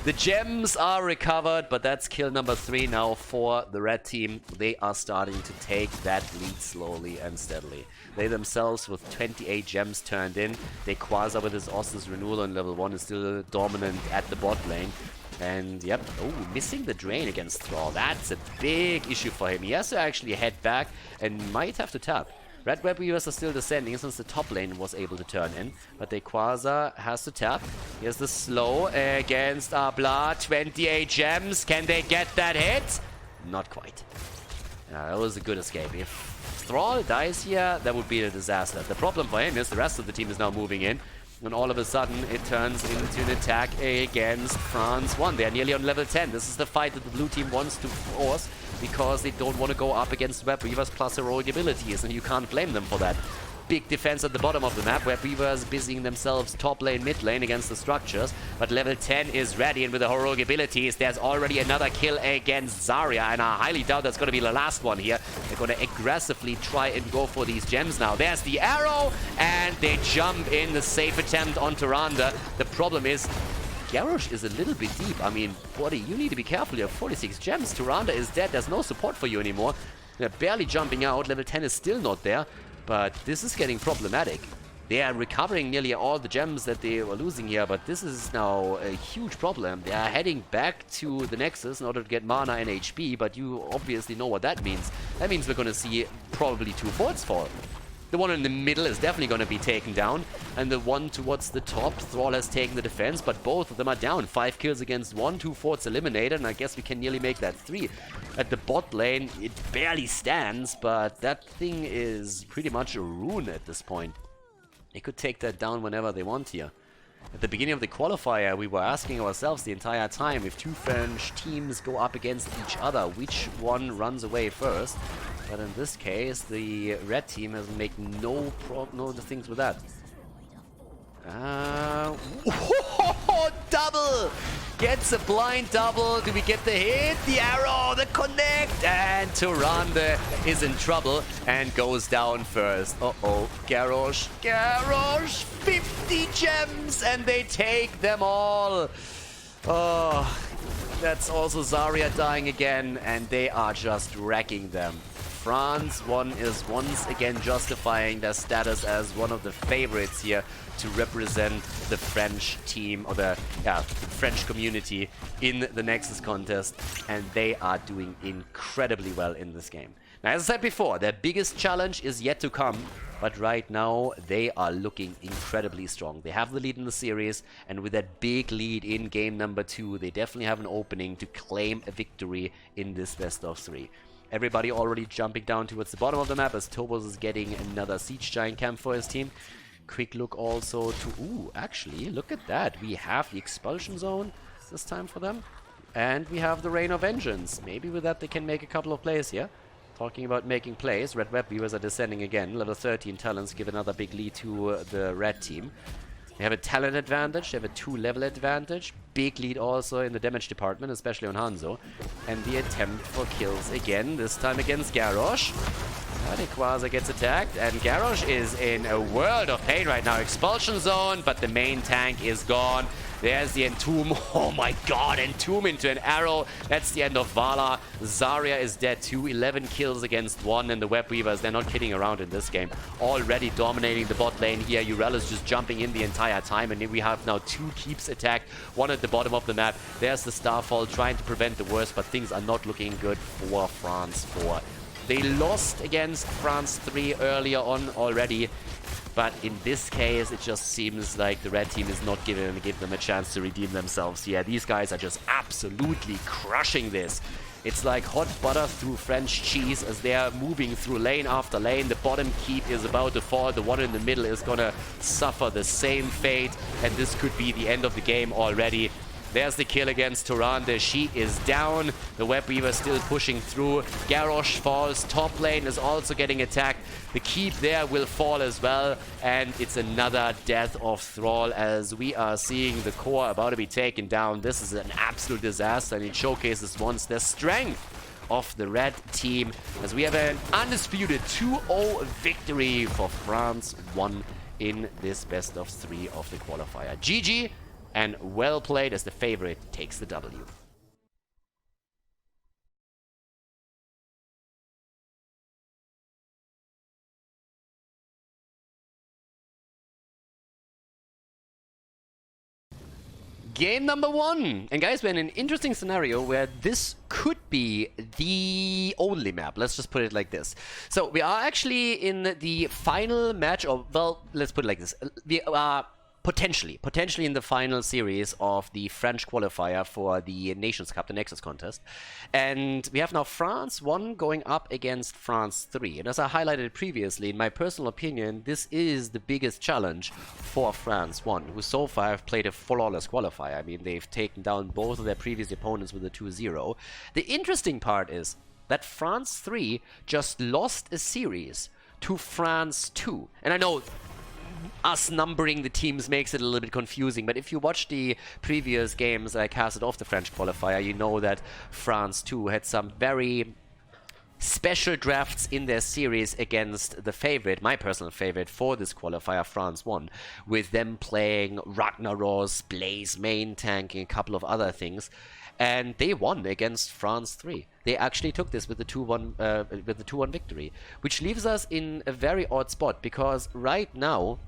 The gems are recovered, but that's kill number 3 now for the red team. They are starting to take that lead slowly and steadily. They themselves with 28 gems turned in. Quasar with his Ossus Renewal on level 1 is still dominant at the bot lane. And yep, oh, missing the drain against Thrall. That's a big issue for him. He has to actually head back and might have to tap. Red Web Weavers are still descending since the top lane was able to turn in. But Quasar has to tap. Here's the slow against Abla. 28 gems. Can they get that hit? Not quite. That was a good escape. If Thrall dies here, that would be a disaster. The problem for him is the rest of the team is now moving in. And all of a sudden, it turns into an attack against France 1. They are nearly on level 10. This is the fight that the blue team wants to force because they don't want to go up against Web Weavers plus heroic abilities, and you can't blame them for that. Big defense at the bottom of the map, where Weavers busying themselves top lane, mid lane against the structures. But level 10 is ready, and with the heroic abilities, there's already another kill against Zarya, and I highly doubt that's going to be the last one here. They're going to aggressively try and go for these gems now. There's the arrow, and they jump in the safe attempt on Tyrande. The problem is, Garrosh is a little bit deep. I mean, buddy, you need to be careful. You have 46 gems. Tyrande is dead. There's no support for you anymore. They're barely jumping out. Level 10 is still not there. But this is getting problematic. They are recovering nearly all the gems that they were losing here, but this is now a huge problem. They are heading back to the Nexus in order to get mana and HP, but you obviously know what that means. That means we're going to see probably 2 forts fall. The one in the middle is definitely going to be taken down, and the one towards the top, Thrall has taken the defense, but both of them are down. 5 kills against 1, 2 forts eliminated, and I guess we can nearly make that 3. At the bot lane, it barely stands, but that thing is pretty much a ruin at this point. They could take that down whenever they want here. At the beginning of the qualifier, we were asking ourselves the entire time, if 2 French teams go up against each other, which one runs away first? But in this case, the red team has made no things with that. Double! Gets a blind double. Do we get the hit? The arrow, the connect! And Tyrande is in trouble and goes down first. Uh-oh. Garrosh. 50 gems! And they take them all. Oh, that's also Zarya dying again. And they are just wrecking them. France 1 is once again justifying their status as one of the favorites here to represent the French team, or the French community in the Nexus contest, and they are doing incredibly well in this game. Now, as I said before, their biggest challenge is yet to come. but right now they are looking incredibly strong. They have the lead in the series, and with that big lead in game number 2, they definitely have an opening to claim a victory in this best of 3. Everybody already jumping down towards the bottom of the map as Tobos is getting another Siege Giant camp for his team. Quick look also to... Ooh, actually, look at that. We have the Expulsion Zone this time for them. And we have the Rain of Vengeance. Maybe with that they can make a couple of plays here. Talking about making plays, Red Web Weavers are descending again. Level 13 talents give another big lead to the red team. They have a talent advantage, they have a 2-level advantage. Big lead also in the damage department, especially on Hanzo. And the attempt for kills again, this time against Garrosh. Quasar gets attacked, and Garrosh is in a world of pain right now. Expulsion Zone, but the main tank is gone. There's the Entomb. Oh my god, Entomb into an arrow. That's the end of Vala. Zarya is dead too. 11 kills against 1, and the Web Weavers, they're not kidding around in this game. Already dominating the bot lane here. Urel is just jumping in the entire time, and we have now 2 keeps attacked. 1 at the bottom of the map. There's the Starfall trying to prevent the worst, but things are not looking good for France 4. They lost against France 3 earlier on already, but in this case, it just seems like the red team is not giving them a chance to redeem themselves. Yeah, these guys are just absolutely crushing this. It's like hot butter through French cheese as they are moving through lane after lane. The bottom keep is about to fall. The one in the middle is gonna suffer the same fate, and this could be the end of the game already. There's the kill against Turande. She is down. The Web Weaver still pushing through. Garrosh falls. Top lane is also getting attacked. The keep there will fall as well. And it's another death of Thrall as we are seeing the core about to be taken down. This is an absolute disaster, and it showcases once the strength of the red team as we have an undisputed 2-0 victory for France 1 in this best of 3 of the qualifier. GG. And well played as the favorite takes the W. Game number 1. And guys, we're in an interesting scenario where this could be the only map. Let's just put it like this. So we are actually in the final match, or well, let's put it like this. We are potentially in the final series of the French qualifier for the Nations Cup, the Nexus contest. And we have now France 1 going up against France 3. And as I highlighted previously, in my personal opinion, this is the biggest challenge for France 1, who so far have played a flawless qualifier. I mean, they've taken down both of their previous opponents with a 2-0. The interesting part is that France 3 just lost a series to France 2. And I know us numbering the teams makes it a little bit confusing, but if you watch the previous games I casted off the French qualifier, you know that France 2 had some very special drafts in their series against the favorite, my personal favorite for this qualifier, France 1, with them playing Ragnaros, Blaze main tanking, a couple of other things. And they won against France 3. They actually took this with the 2-1 victory, which leaves us in a very odd spot, because right now,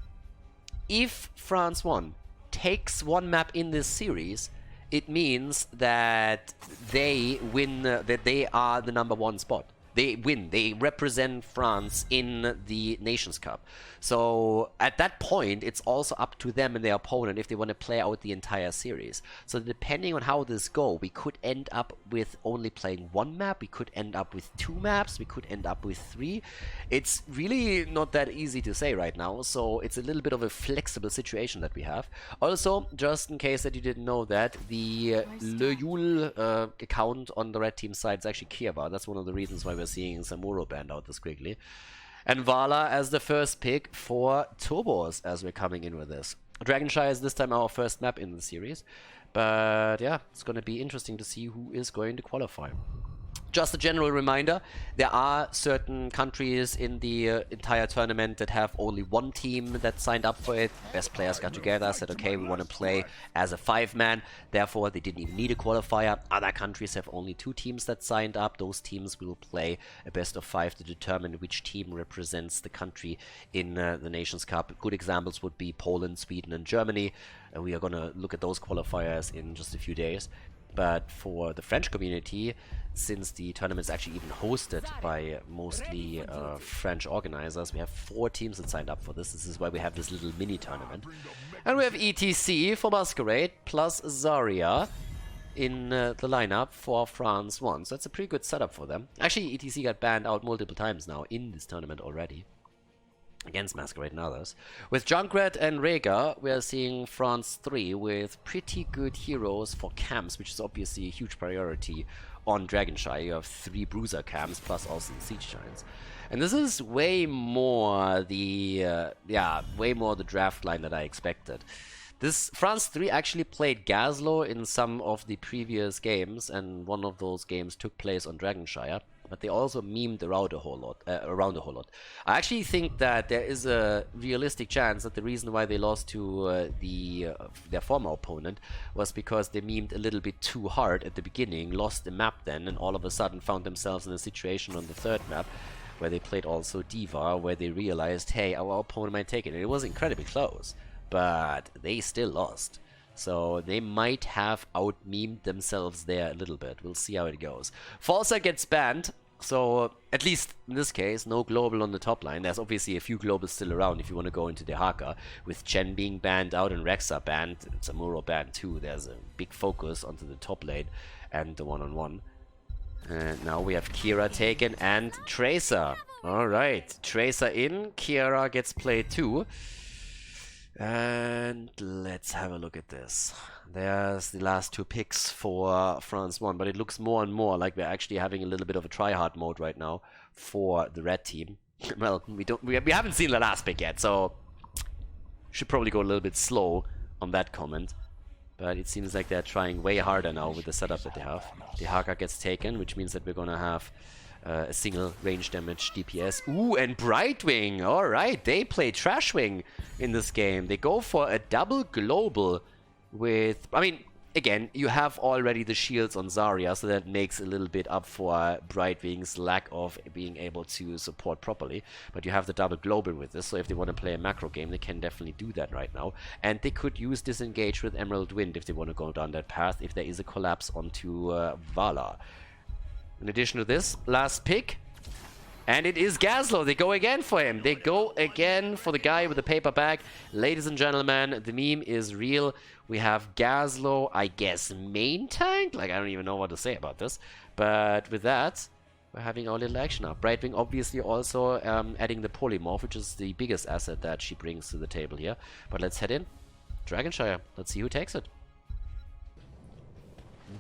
if France 1 takes one map in this series, it means that they win, that they are the #1 spot. They win. They represent France in the Nations Cup. So at that point, it's also up to them and their opponent if they want to play out the entire series. So depending on how this goes, we could end up with only playing one map. We could end up with 2 maps. We could end up with 3. It's really not that easy to say right now. So it's a little bit of a flexible situation that we have. Also, just in case that you didn't know that, the Le Yule account on the red team side is actually Kieva. That's one of the reasons why we're seeing Samuro banned out this quickly. And Vala as the first pick for Tobos as we're coming in with this. Dragonshire is this time our first map in the series. But yeah, it's going to be interesting to see who is going to qualify. Just a general reminder, there are certain countries in the entire tournament that have only one team that signed up for it. Best players got together, said, okay, we want to play as a 5-man. Therefore, they didn't even need a qualifier. Other countries have only 2 teams that signed up. Those teams will play a best of 5 to determine which team represents the country in the Nations Cup. Good examples would be Poland, Sweden, and Germany. We are going to look at those qualifiers in just a few days. But for the French community, since the tournament is actually even hosted by mostly French organizers, we have 4 teams that signed up for this. This is why we have this little mini tournament. And we have ETC for Masquerade plus Zarya in the lineup for France 1. So that's a pretty good setup for them. Actually, ETC got banned out multiple times now in this tournament already, against Masquerade and others. With Junkrat and Rhaegar, we are seeing France 3 with pretty good heroes for camps, which is obviously a huge priority on Dragonshy. You have 3 Bruiser camps, plus also the Siege Giants. And this is way more the, way more the draft line that I expected. This France 3 actually played Gazlo in some of the previous games, and one of those games took place on Dragonshire. But they also memed around a whole lot. I actually think that there is a realistic chance that the reason why they lost to their former opponent was because they memed a little bit too hard at the beginning, lost the map then, and all of a sudden found themselves in a situation on the 3rd map where they played also Diva, where they realized, hey, our opponent might take it. And it was incredibly close, but they still lost. So they might have out-memed themselves there a little bit. We'll see how it goes. Falsa gets banned, so at least in this case, no global on the top line. There's obviously a few globals still around if you want to go into the Haka. With Chen being banned out and Rexa banned, Samuro banned too. There's a big focus onto the top lane and the one-on-one. And now we have Kira taken and Tracer. Alright, Tracer in, Kira gets played too. And let's have a look at this. There's the last 2 picks for France 1, but it looks more and more like we're actually having a little bit of a try-hard mode right now for the red team. Well, we haven't seen the last pick yet, so should probably go a little bit slow on that comment. But it seems like they're trying way harder now with the setup that they have. The Haka gets taken, which means that we're gonna have a single range damage DPS. Ooh, and Brightwing! Alright, they play Trashwing in this game. They go for a double global with... I mean, again, you have already the shields on Zarya, so that makes a little bit up for Brightwing's lack of being able to support properly. But you have the double global with this, so if they want to play a macro game, they can definitely do that right now. And they could use Disengage with Emerald Wind if they want to go down that path, if there is a collapse onto Vala. In addition to this, last pick, and it is Gazlo. They go again for him. They go again for the guy with the paper bag. Ladies and gentlemen, the meme is real. We have Gazlo, I guess, main tank? Like, I don't even know what to say about this. But with that, we're having our little action up. Brightwing obviously also adding the polymorph, which is the biggest asset that she brings to the table here. But let's head in. Dragonshire. Let's see who takes it.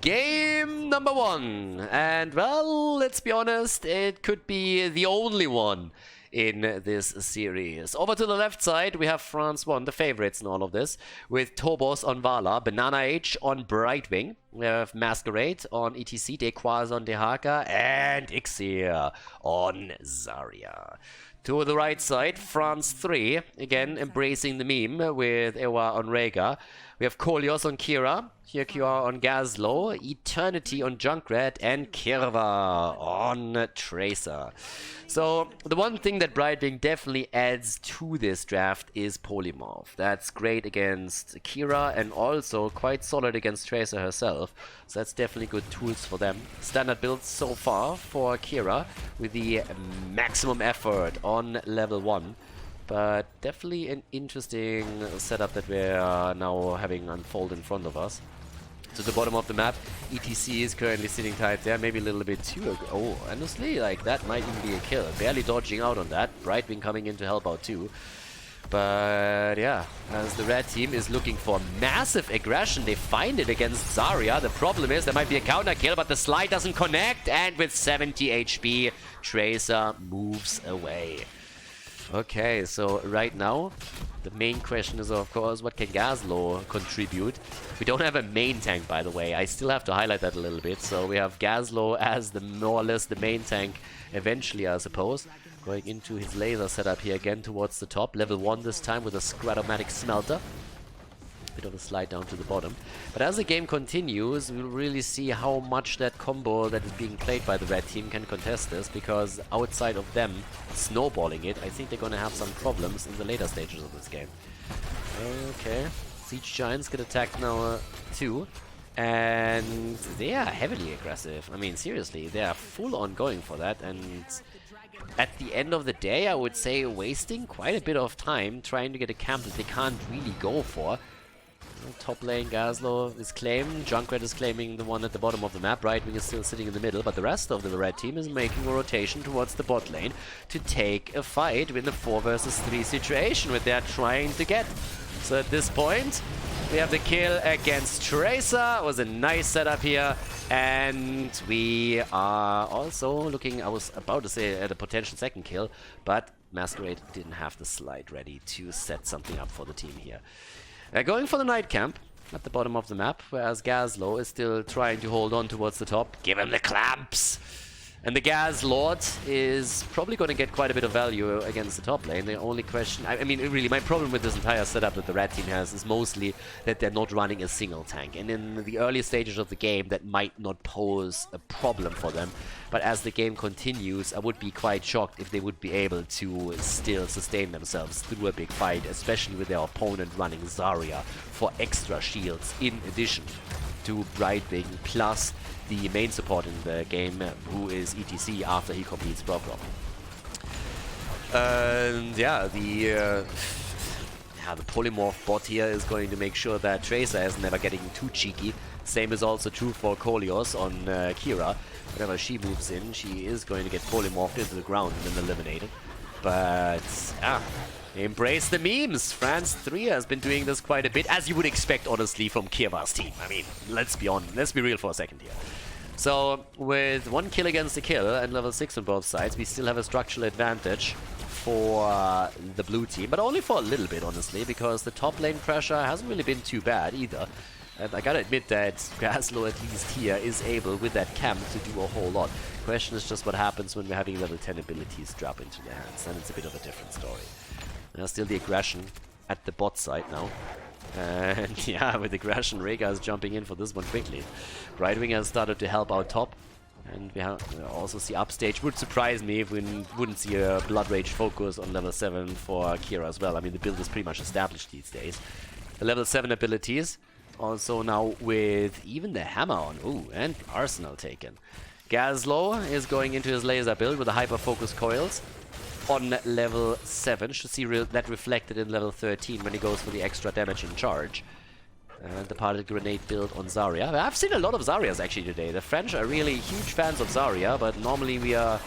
Game number 1, and well, let's be honest, it could be the only one in this series. Over to the left side, we have France 1, the favorites in all of this, with Tobos on Vala, Banana H on Brightwing, we have Masquerade on ETC, Dequaz on Dehaka, and Ixir on Zarya. To the right side, France 3, again embracing the meme with Ewa on Rhaegar. We have Kolios on Kira, Hirkior on Gazlo, Eternity on Junkrat, and Kirva on Tracer. So, the one thing that Brightwing definitely adds to this draft is Polymorph. That's great against Kira and also quite solid against Tracer herself. So that's definitely good tools for them. Standard builds so far for Kira with the maximum effort on level 1. But definitely an interesting setup that we're now having unfold in front of us. To the bottom of the map, ETC is currently sitting tight there, maybe a little bit too... Oh, honestly, like, that might even be a kill. Barely dodging out on that. Brightwing coming in to help out too. But yeah, as the red team is looking for massive aggression, they find it against Zarya. The problem is there might be a counter kill, but the slide doesn't connect, and with 70 HP, Tracer moves away. Okay, so right now, the main question is, of course, what can Gazlo contribute? We don't have a main tank, by the way. I still have to highlight that a little bit. So we have Gazlo as the more or less the main tank eventually, I suppose. Going into his laser setup here again towards the top. Level 1 this time with a Scratomatic Smelter. Bit of a slide down to the bottom. But as the game continues, we'll really see how much that combo that is being played by the red team can contest this, because outside of them snowballing it, I think they're gonna have some problems in the later stages of this game. Okay, Siege Giants get attacked now too. And they are heavily aggressive. I mean, seriously, they are full on going for that. And at the end of the day, I would say wasting quite a bit of time trying to get a camp that they can't really go for. Top lane, Gazlo is claimed. Junkrat is claiming the one at the bottom of the map. Brightwing is still sitting in the middle, but the rest of the red team is making a rotation towards the bot lane to take a fight in the 4 versus 3 situation, which they are trying to get. So at this point, we have the kill against Tracer. It was a nice setup here. And we are also looking, I was about to say, at a potential second kill, but Masquerade didn't have the slide ready to set something up for the team here. They're going for the night camp at the bottom of the map, whereas Gazlo is still trying to hold on towards the top. Give him the clamps! And the Gaz Lord is probably going to get quite a bit of value against the top lane. The only question... I mean, really, my problem with this entire setup that the red team has is mostly that they're not running a single tank. And in the early stages of the game, that might not pose a problem for them. But as the game continues, I would be quite shocked if they would be able to still sustain themselves through a big fight, especially with their opponent running Zarya for extra shields in addition to Brightwing, plus the main support in the game, who is ETC after he completes Prop. And yeah, the polymorph bot here is going to make sure that Tracer is never getting too cheeky. Same is also true for Kolios on Kira. Whenever she moves in, she is going to get polymorphed into the ground and then eliminated. But yeah, embrace the memes. France 3 has been doing this quite a bit, as you would expect, honestly, from Kieva's team. I mean, let's be real for a second here. So, with 1 kill against a kill and level 6 on both sides, we still have a structural advantage for the blue team, but only for a little bit, honestly, because the top lane pressure hasn't really been too bad either. And I gotta admit that Gazlo, at least here, is able, with that camp, to do a whole lot. Question is just what happens when we're having level 10 abilities drop into their hands, and it's a bit of a different story. There's still the aggression at the bot side now. And yeah, with aggression, Rega is jumping in for this one quickly. Brightwing has started to help out top. And we also see upstage. Would surprise me if we wouldn't see a Blood Rage focus on level 7 for Kira as well. I mean, the build is pretty much established these days. The level 7 abilities, also now with even the hammer on. Ooh, and Arsenal taken. Gazlo is going into his laser build with the hyper-focus coils on level 7. Should see that reflected in level 13 when he goes for the extra damage in charge. And the particle grenade build on Zarya. I've seen a lot of Zaryas actually today. The French are really huge fans of Zarya, but normally we are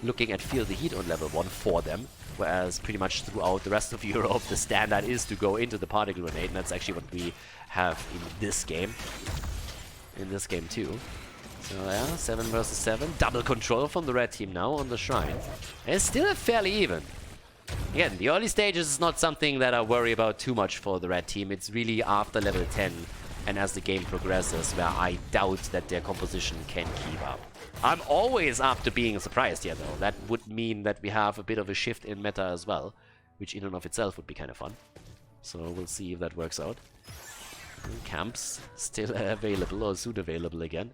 looking at Feel the Heat on level 1 for them. Whereas pretty much throughout the rest of Europe, the standard is to go into the particle grenade, and that's actually what we have in this game. In this game too. So yeah, 7 versus 7. Double control from the red team now on the shrine. And it's still fairly even. Again, the early stages is not something that I worry about too much for the red team. It's really after level 10 and as the game progresses where I doubt that their composition can keep up. I'm always up to being surprised here though. That would mean that we have a bit of a shift in meta as well, which in and of itself would be kind of fun. So we'll see if that works out. Camps still available, or soon available again.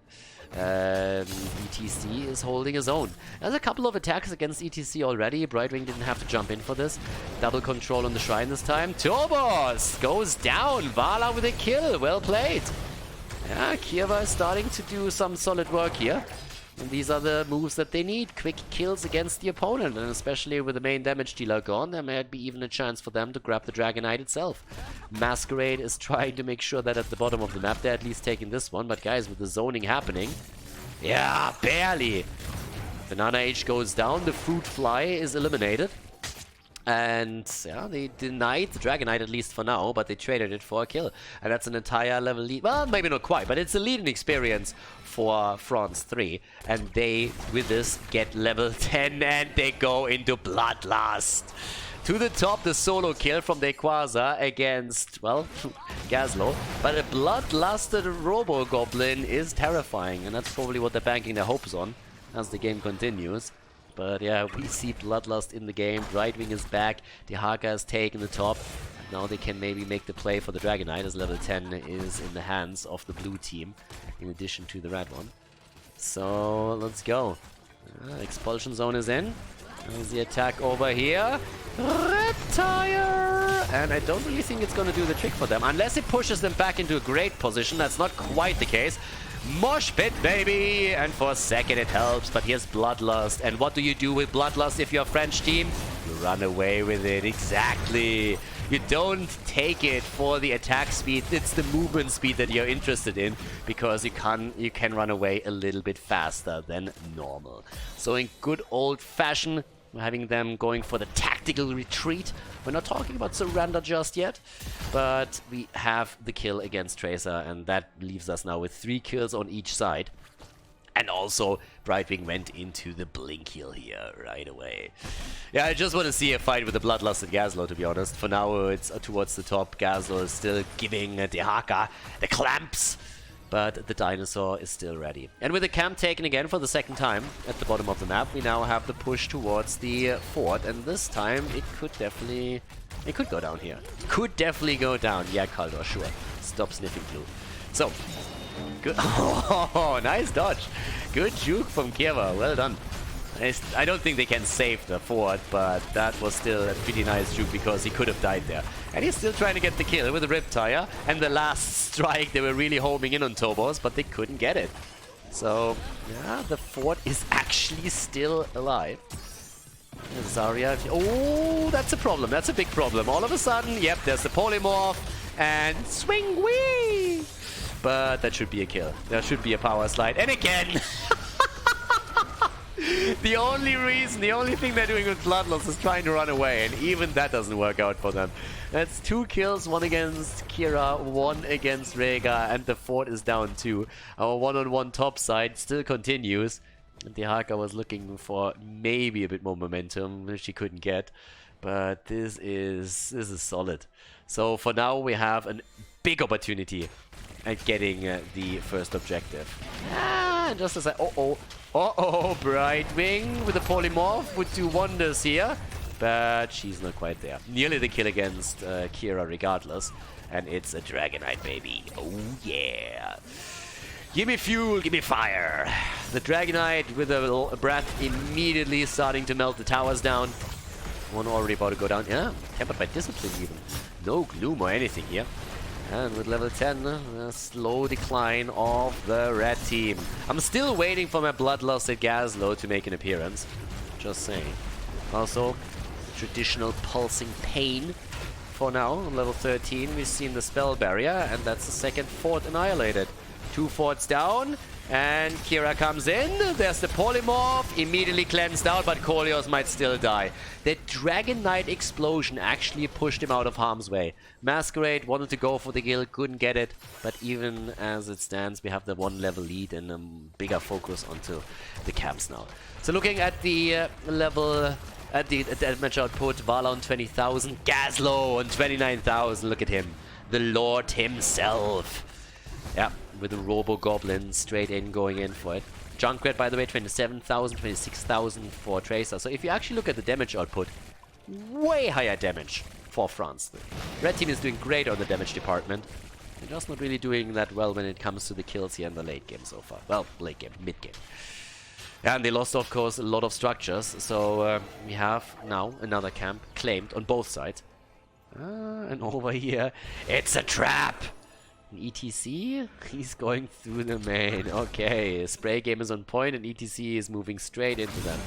ETC is holding his own. There's a couple of attacks against ETC already. Brightwing didn't have to jump in for this. Double control on the shrine this time. Turbos goes down. Vala with a kill. Well played. Yeah, Kieva is starting to do some solid work here. And these are the moves that they need. Quick kills against the opponent. And especially with the main damage dealer gone, there might be even a chance for them to grab the Dragon Knight itself. Masquerade is trying to make sure that at the bottom of the map they're at least taking this one. But guys, with the zoning happening... Yeah, barely! Banana H goes down. The Fruit Fly is eliminated. And yeah, they denied the Dragon Knight, at least for now, but they traded it for a kill. And that's an entire level lead. Well, maybe not quite, but it's a leading experience for France 3. And they, with this, get level 10 and they go into Bloodlust. To the top, the solo kill from Dequaza against, well, Gazlo. But a Bloodlusted Robo-Goblin is terrifying, and that's probably what they're banking their hopes on as the game continues. But yeah, we see Bloodlust in the game. Brightwing is back. Dehaka has taken the top. Now they can maybe make the play for the Dragon Knight, as level 10 is in the hands of the blue team, in addition to the red one. So let's go. Expulsion zone is in. There's the attack over here. Retire! and I don't really think it's going to do the trick for them, unless it pushes them back into a great position. That's not quite the case. Mosh pit, baby! And for a second it helps, but here's Bloodlust. And what do you do with Bloodlust if you're a French team? You run away with it, exactly. You don't take it for the attack speed, it's the movement speed that you're interested in, because you can run away a little bit faster than normal. So in good old-fashioned, we're having them going for the tactical retreat. We're not talking about surrender just yet, but we have the kill against Tracer, and that leaves us now with 3 kills on each side. And also, Brightwing went into the blink heal here right away. Yeah, I just want to see a fight with the Bloodlust and Gazlo, to be honest. For now, it's towards the top. Gazlo is still giving Dehaka the clamps, but the dinosaur is still ready. And with the camp taken again for the second time at the bottom of the map, we now have the push towards the fort. And this time, it could definitely... It could go down here. Could definitely go down. Yeah, Khaldor, sure. Stop sniffing glue. So... Good. Oh, nice dodge. Good juke from Kieva. Well done. I don't think they can save the fort, but that was still a pretty nice juke because he could have died there. And he's still trying to get the kill with the Riptire. And the last strike, they were really homing in on Tobos, but they couldn't get it. So, yeah, the fort is actually still alive. Zarya. Oh, that's a problem. That's a big problem. All of a sudden, yep, there's the polymorph. And swing wee! But that should be a kill. There should be a power slide. And again! The only thing they're doing with Bloodlust is trying to run away. And even that doesn't work out for them. That's 2 kills, 1 against Kira, 1 against Rega. And the fort is down 2. Our one-on-one top side still continues. And Dehaka was looking for maybe a bit more momentum, which she couldn't get. But this is solid. So for now we have a big opportunity at getting the first objective. And just as I... Brightwing with the polymorph would do wonders here. But she's not quite there. Nearly the kill against Kira regardless. And it's a Dragonite, baby. Oh yeah. Give me fuel, give me fire. The Dragonite with a breath immediately starting to melt the towers down. One already about to go down. Yeah, tempered by discipline even. No gloom or anything here. And with level 10, a slow decline of the red team. I'm still waiting for my Bloodlust at Gazlo to make an appearance. Just saying. Also, traditional pulsing pain. For now, on level 13, we've seen the spell barrier, and that's the second fort annihilated. 2 forts down, and Kira comes in. There's the polymorph, immediately cleansed out, but Kolios might still die. The Dragon Knight explosion actually pushed him out of harm's way. Masquerade wanted to go for the kill, couldn't get it, but even as it stands, we have the 1 level lead and a bigger focus onto the camps now. So looking at the level... At the damage output, Vala on 20,000, Gazlo on 29,000, look at him. The Lord himself. Yeah, with the Robo-Goblin straight in, going in for it. Junkrat, by the way, 27,000, 26,000 for Tracer. So if you actually look at the damage output, way higher damage for France. The red team is doing great on the damage department. They're just not really doing that well when it comes to the kills here in the late game so far. Well, late game, mid game. And they lost, of course, a lot of structures. So we have now another camp claimed on both sides. And over here, it's a trap! ETC, he's going through the main. Okay, spray game is on point and ETC is moving straight into them.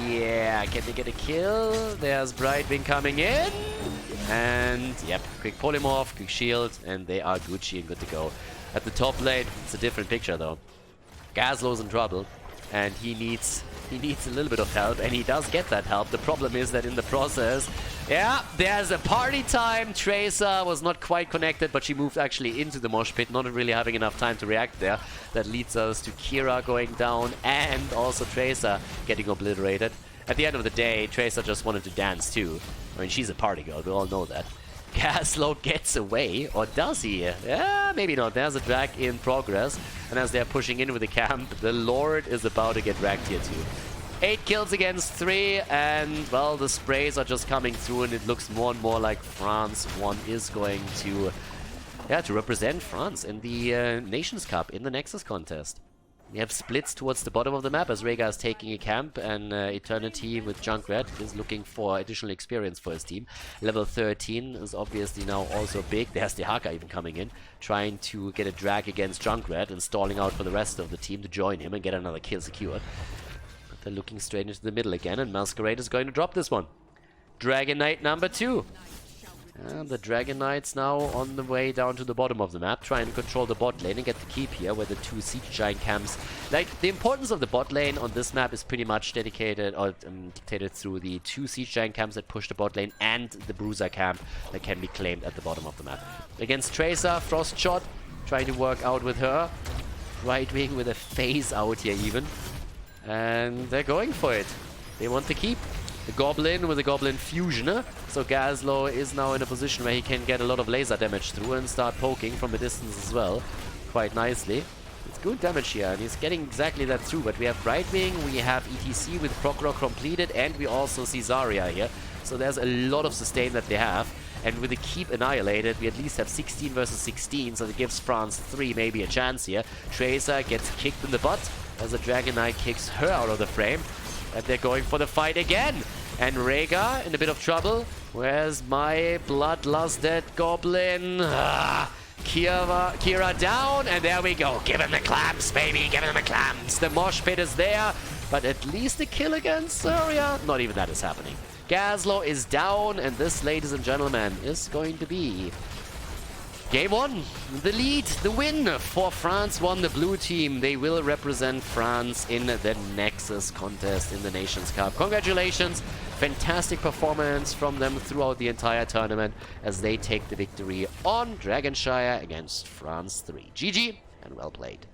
Yeah, can they get a kill? There's Brightwing coming in. And, yep, quick polymorph, quick shield, and they are Gucci and good to go. At the top lane, it's a different picture though. Gazlo's in trouble. And he needs a little bit of help, and he does get that help. The problem is that in the process, yeah, there's a party time. Tracer was not quite connected, but she moved actually into the mosh pit, not really having enough time to react there. That leads us to Kira going down, and also Tracer getting obliterated. At the end of the day, Tracer just wanted to dance too. I mean, she's a party girl, we all know that. Gazlo gets away, or does he? Yeah, maybe not. There's a drag in progress, and as they're pushing in with the camp, the Lord is about to get wrecked here too. 8 kills against 3, and well, the sprays are just coming through, and it looks more and more like France. One is going to, yeah, to represent France in the Nations Cup in the Nexus contest. We have splits towards the bottom of the map as Rhaegar is taking a camp, and Eternity with Junkrat is looking for additional experience for his team. Level 13 is obviously now also big. There's the Haka even coming in, trying to get a drag against Junkrat and stalling out for the rest of the team to join him and get another kill secured. But they're looking straight into the middle again, and Masquerade is going to drop this one. Dragon Knight number 2. And the Dragon Knights now on the way down to the bottom of the map, trying to control the bot lane and get the keep here, where the 2 siege giant camps. Like, the importance of the bot lane on this map is pretty much dedicated or dictated through the 2 siege giant camps that push the bot lane and the bruiser camp that can be claimed at the bottom of the map. Against Tracer, Frost Shot, trying to work out with her. Right Wing with a phase out here even. And they're going for it. They want the keep. The Goblin with a Goblin Fusioner. So Gazlo is now in a position where he can get a lot of laser damage through and start poking from a distance as well. Quite nicely. It's good damage here, and he's getting exactly that through. But we have Brightwing, we have ETC with Procro completed, and we also see Zarya here. So there's a lot of sustain that they have. And with the keep annihilated, we at least have 16 versus 16, so that gives France 3 maybe a chance here. Tracer gets kicked in the butt as the Dragon Knight kicks her out of the frame. And they're going for the fight again. And Rhaegar in a bit of trouble. Where's my bloodlusted goblin? Kira down, and there we go. Give him the clamps, baby. Give him the clamps. The mosh pit is there, but at least a kill against Zarya. Not even that is happening. Gazlo is down, and this, ladies and gentlemen, is going to be Game 1, the lead, the win for France 1, the blue team. They will represent France in the Nexus contest in the Nations Cup. Congratulations, fantastic performance from them throughout the entire tournament as they take the victory on Dragonshire against France 3. GG and well played.